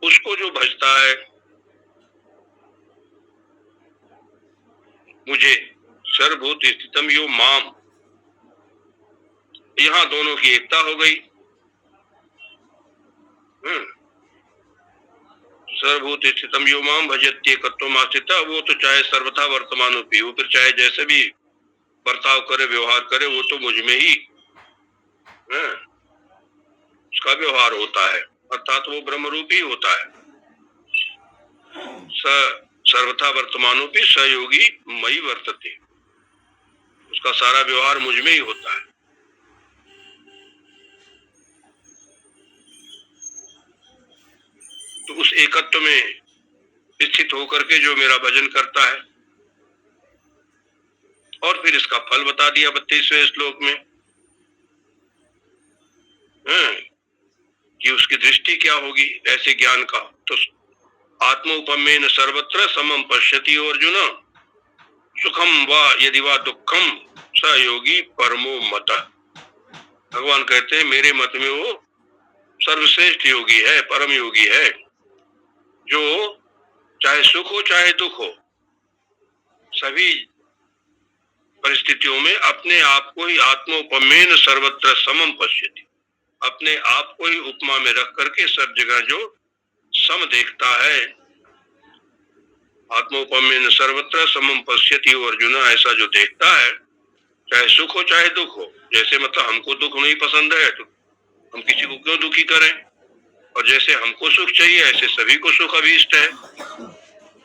उसको जो भजता है मुझे, सर्वभूत स्थितम यो माम, यहाँ दोनों की एकता हो गई। सर्वभूत स्थितम यो माम भजत्येकत्वमास्थितः, वो तो चाहे सर्वथा वर्तमान भी हो, फिर चाहे जैसे भी बर्ताव करे व्यवहार करे, वो तो मुझ में ही उसका व्यवहार होता है, अर्थात वो ब्रह्म रूप ही होता है। सर्वथा वर्तमानों भी सहयोगी मई वर्तते, उसका सारा व्यवहार मुझ में ही होता है। तो उस एकत्व में स्थित होकर के जो मेरा भजन करता है, और फिर इसका फल बता दिया 32वें श्लोक में कि उसकी दृष्टि क्या होगी ऐसे ज्ञान का। तो आत्मोपमेन सर्वत्र समम पश्यति अर्जुन, सुखम व यदि वा दुखम सहयोगी परमो मत। भगवान कहते हैं मेरे मत में वो सर्वश्रेष्ठ योगी है, परम योगी है, जो चाहे सुख हो चाहे दुख हो, सभी परिस्थितियों में अपने आप को ही आत्मोपमेन सर्वत्र समम पश्यति, अपने आप को ही उपमा में रख करके सब जगह जो सम देखता है। आत्मोपमेन सर्वत्र समम पश्यति अर्जुन, ऐसा जो देखता है, चाहे सुख हो चाहे दुख हो। जैसे मतलब हमको दुख नहीं पसंद है तो हम किसी को क्यों दुखी करें, और जैसे हमको सुख चाहिए ऐसे सभी को सुख अभीष्ट है।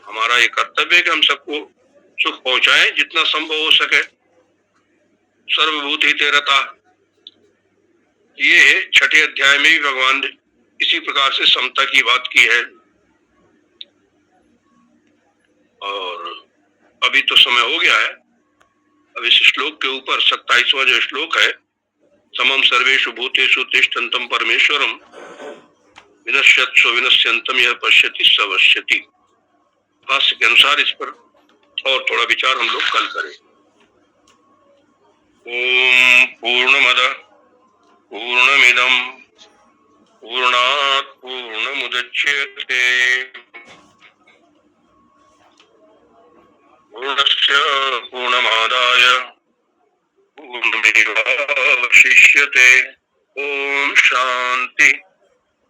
हमारा ये कर्तव्य है कि हम सबको सुख पहुंचाएं जितना संभव हो सके। सर्वभूत ही तेरता, ये छठे अध्याय में भी भगवान ने इसी प्रकार से समता की बात की है। और अभी तो समय हो गया है, अब इस श्लोक के ऊपर 27वां जो श्लोक है, समम सर्वेषु भूतेषु तिष्ठन्तं परमेश्वरम विनश्यत्सु विनश्यन्तं यः पश्यति स पश्यति। भाष्य के अनुसार इस पर और थोड़ा विचार हम लोग कल करें। ओम पूर्णमदः पूर्णमिदं पूर्णात् पूर्णमुदच्यते पूर्णस्य पूर्णमादाय पूर्णमेवावशिष्यते। ओम शांति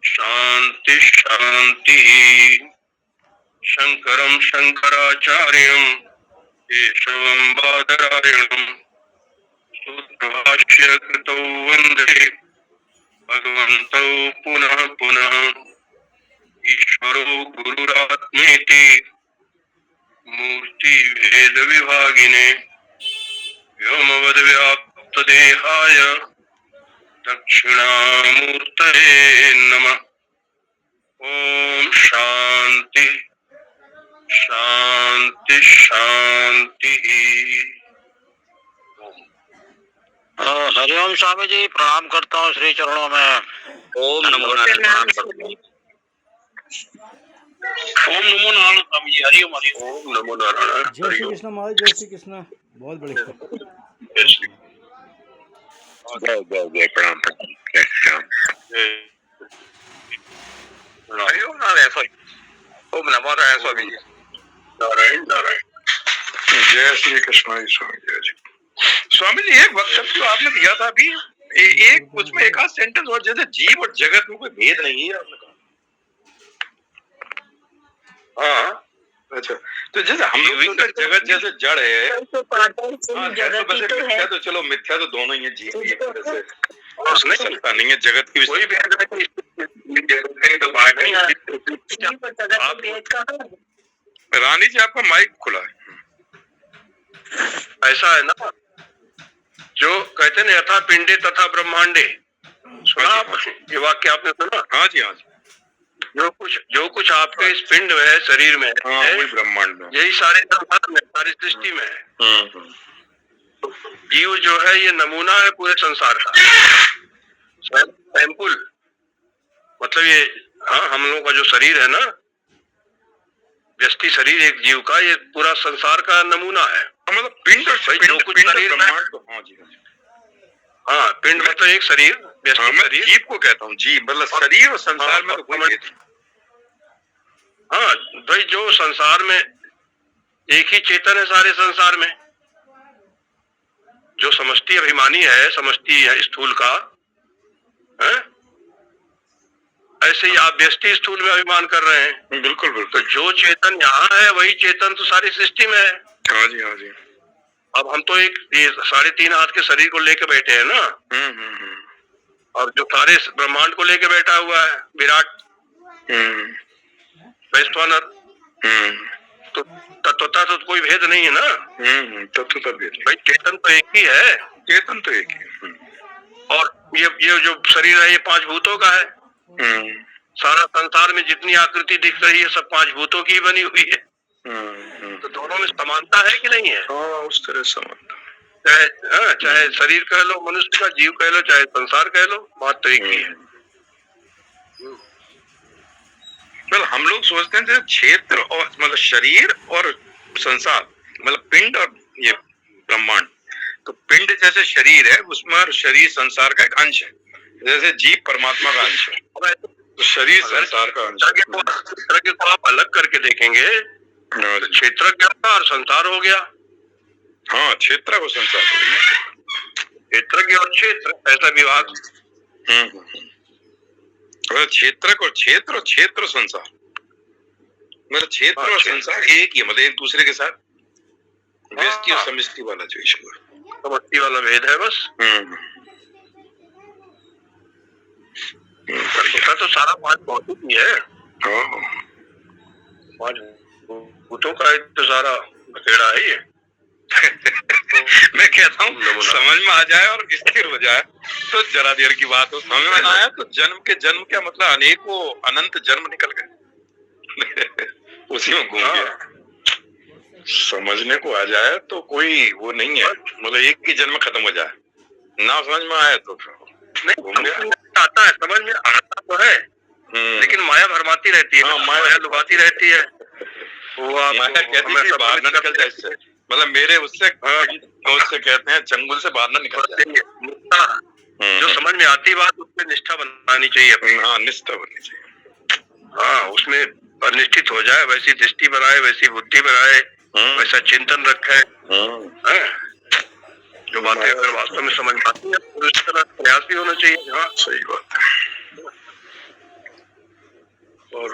शांति शांति। शंकरं शंकराचार्यं केशवं बादरायणं सूत्रभाष्य कृतौ वंदे भगवन्तौ पुनः पुनः। ईश्वरो गुरुरात्मेति मूर्ति भेद विभागिने व्योमवद् व्याप्त देहाय दक्षिणामूर्तये नमः। ओम शांति शांति शांति। हरिओम स्वामी जी, प्रणाम करता हूँ श्री चरणों में। ओम नमो नारायण। ओम नमो नारायण स्वामी जी, हरिओम हरिओम। ओम नमो नारायण। जय श्री कृष्ण महाराज, जय श्री कृष्ण। बहुत बढ़िया। जय जय जय, प्रणाम जय श्याम। हरिओम नारायण। ओम नमो नारायण स्वामी जी। नारायण नारायण। जय श्री कृष्ण स्वामी जी। स्वामी जी, एक वक्तव्य जो आपने दिया था अभी, एक उसमें एक आध सेंटेंस और, जैसे जीव और जगत में कोई भेद नहीं है आपने कहा। हाँ, अच्छा, तो जैसे हम लोग तो जगत जैसे जड़ है, मिथ्या तो चलो, मिथ्या तो दोनों ही है, जीव भी एक तरह से उसने चलता नहीं है जगत की कोई भेद नहीं। रानी जी, आपका माइक खुला है। ऐसा है ना, जो कहते हैं यथा पिंडे तथा ब्रह्मांडे, सुना ये वाक्य आपने सुना? हाँ जी, हाँ जी। जो कुछ आपके इस पिंड में है, शरीर में हाँ, है, वही ब्रह्मांड में, यही सारे संसार में, सारी सृष्टि में है। जीव जो है ये नमूना है पूरे संसार का, सैंपल। मतलब ये, हाँ, हम लोगों का जो शरीर है ना, व्यष्टि शरीर एक जीव का, ये पूरा संसार का नमूना है। मतलब पिंड और जो कुछ शरीर में, ब्रह्मांड तो, हाँ जी, हाँ जी। हाँ, पिंड मतलब एक शरीर, हाँ, मैं शरीर। जीव को कहता हूँ, जीव मतलब शरीर और संसार में तो कोई भेद नहीं। हाँ भाई, जो संसार में एक ही चेतन है सारे संसार में, जो समष्टि अभिमानी है, समष्टि है स्थूल का है? ऐसे ही आप व्यष्टि स्थूल में अभिमान कर रहे हैं। बिल्कुल तो बिल्कुल। जो चेतन यहाँ है वही चेतन तो सारी सृष्टि में है। हाँ जी, हाँ जी। अब हम तो एक ये 3.5 हाथ के शरीर को लेके बैठे हैं ना, और जो सारे ब्रह्मांड को लेके बैठा हुआ है विराट वैश्वानर, तो तत्वता तो कोई भेद नहीं है ना। तत्वता भेद नहीं। भाई चेतन तो एक ही है, चेतन तो एक ही। और ये जो शरीर है ये 5 भूतों का है। सारा संसार में जितनी आकृति दिख रही है सब 5 भूतों की बनी हुई है। तो दोनों में समानता है कि नहीं है? हाँ, उस तरह समानता। चाहे शरीर कह लो, मनुष्य का जीव कह लो, चाहे संसार कह लो, बात तो एक ही है। मतलब हम लोग सोचते हैं जैसे क्षेत्र और मतलब शरीर और संसार, मतलब पिंड और ये ब्रह्मांड, तो पिंड जैसे शरीर है उसमें शरीर संसार का एक अंश है, जैसे जीव परमात्मा का अंश है, तो शरीर संसार का अंश। क्षेत्र को आप अलग करके देखेंगे तो क्षेत्रज्ञ और संसार हो गया। हाँ, क्षेत्र और संसार, क्षेत्रज्ञ और क्षेत्र ऐसा विभाग। क्षेत्र और क्षेत्र और संसार, मतलब क्षेत्र और संसार एक ही, मतलब एक दूसरे के साथ व्यष्टि और समष्टि वाला जो ईश्वर, समष्टि वाला भेद है बस। तो सारा 5 भौतिक ही है। 5 भूतों का तो सारा बखेड़ा है ये। मैं कहता हूँ समझ में आ जाए और स्थिर हो जाए तो जरा देर की बात हो, समझ में ना आया तो जन्म क्या मतलब अनेकों अनंत जन्म निकल गए उसी में घूम गया। समझने को आ जाए तो कोई वो नहीं है, मतलब एक ही जन्म खत्म हो जाए, ना समझ में आए तो नहीं आता है, समझ में आता तो है लेकिन माया भरमाती रहती है। माया लुभाती रहती है। वो माया कहती है बाहर न निकल जाए इससे, मतलब मेरे उससे कहते हैं चंगुल से बाहर न निकल जाए। जो समझ में आती बात उसमें निष्ठा बनानी चाहिए अपनी। हाँ, निष्ठा बननी चाहिए। हाँ, उसमें निश्चित हो जाए, वैसी दृष्टि बनाए, वैसी बुद्धि बनाए, वैसा चिंतन रखे। जो बातें अगर वास्तव में समझ आती है तो इस तरह प्रयास भी होना चाहिए। हाँ, सही बात है। और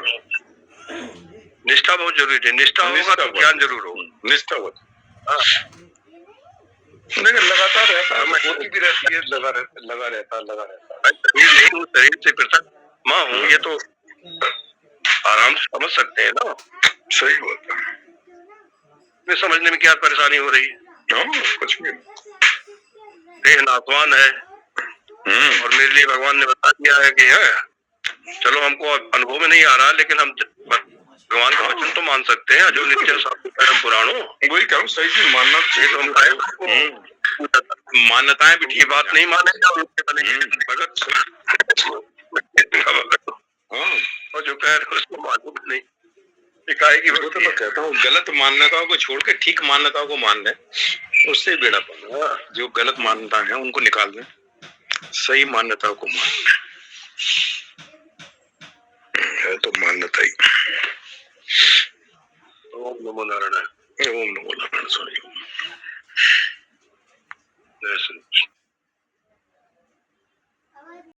निष्ठा बहुत जरूरी है। निष्ठा होगा तो ज्ञान जरूर होगा। निष्ठा होगा, लेकिन लगातार रहता है, होती भी रहती है, लगा रहता। शरीर से पृथक माँ हूँ, ये तो आराम से समझ सकते हैं ना। सही बात है। समझने में क्या परेशानी हो रही है? कुछ भी। देह नाशवान है और मेरे लिए भगवान ने बता दिया है कि है चलो हमको अनुभव में नहीं आ रहा लेकिन हम भगवान का वचन तो मान सकते हैं। जो नित्य परम पुराणों, वही कहूँ, सही चीज मानना चाहिए। मान्यताएं भी ठीक बात नहीं मानेगा भगत और जो कह रहे उसको मालूम नहीं। तो मैं कहता हूँ गलत मान्यताओं को छोड़ के ठीक मान्यताओं को मान लें, उससे बेड़ा पार। जो गलत मान्यता है उनको निकाल दें, सही मान्यताओं को मान है तो मान्यता ही। ओम नमो नारायण। ओम नमो नारायण।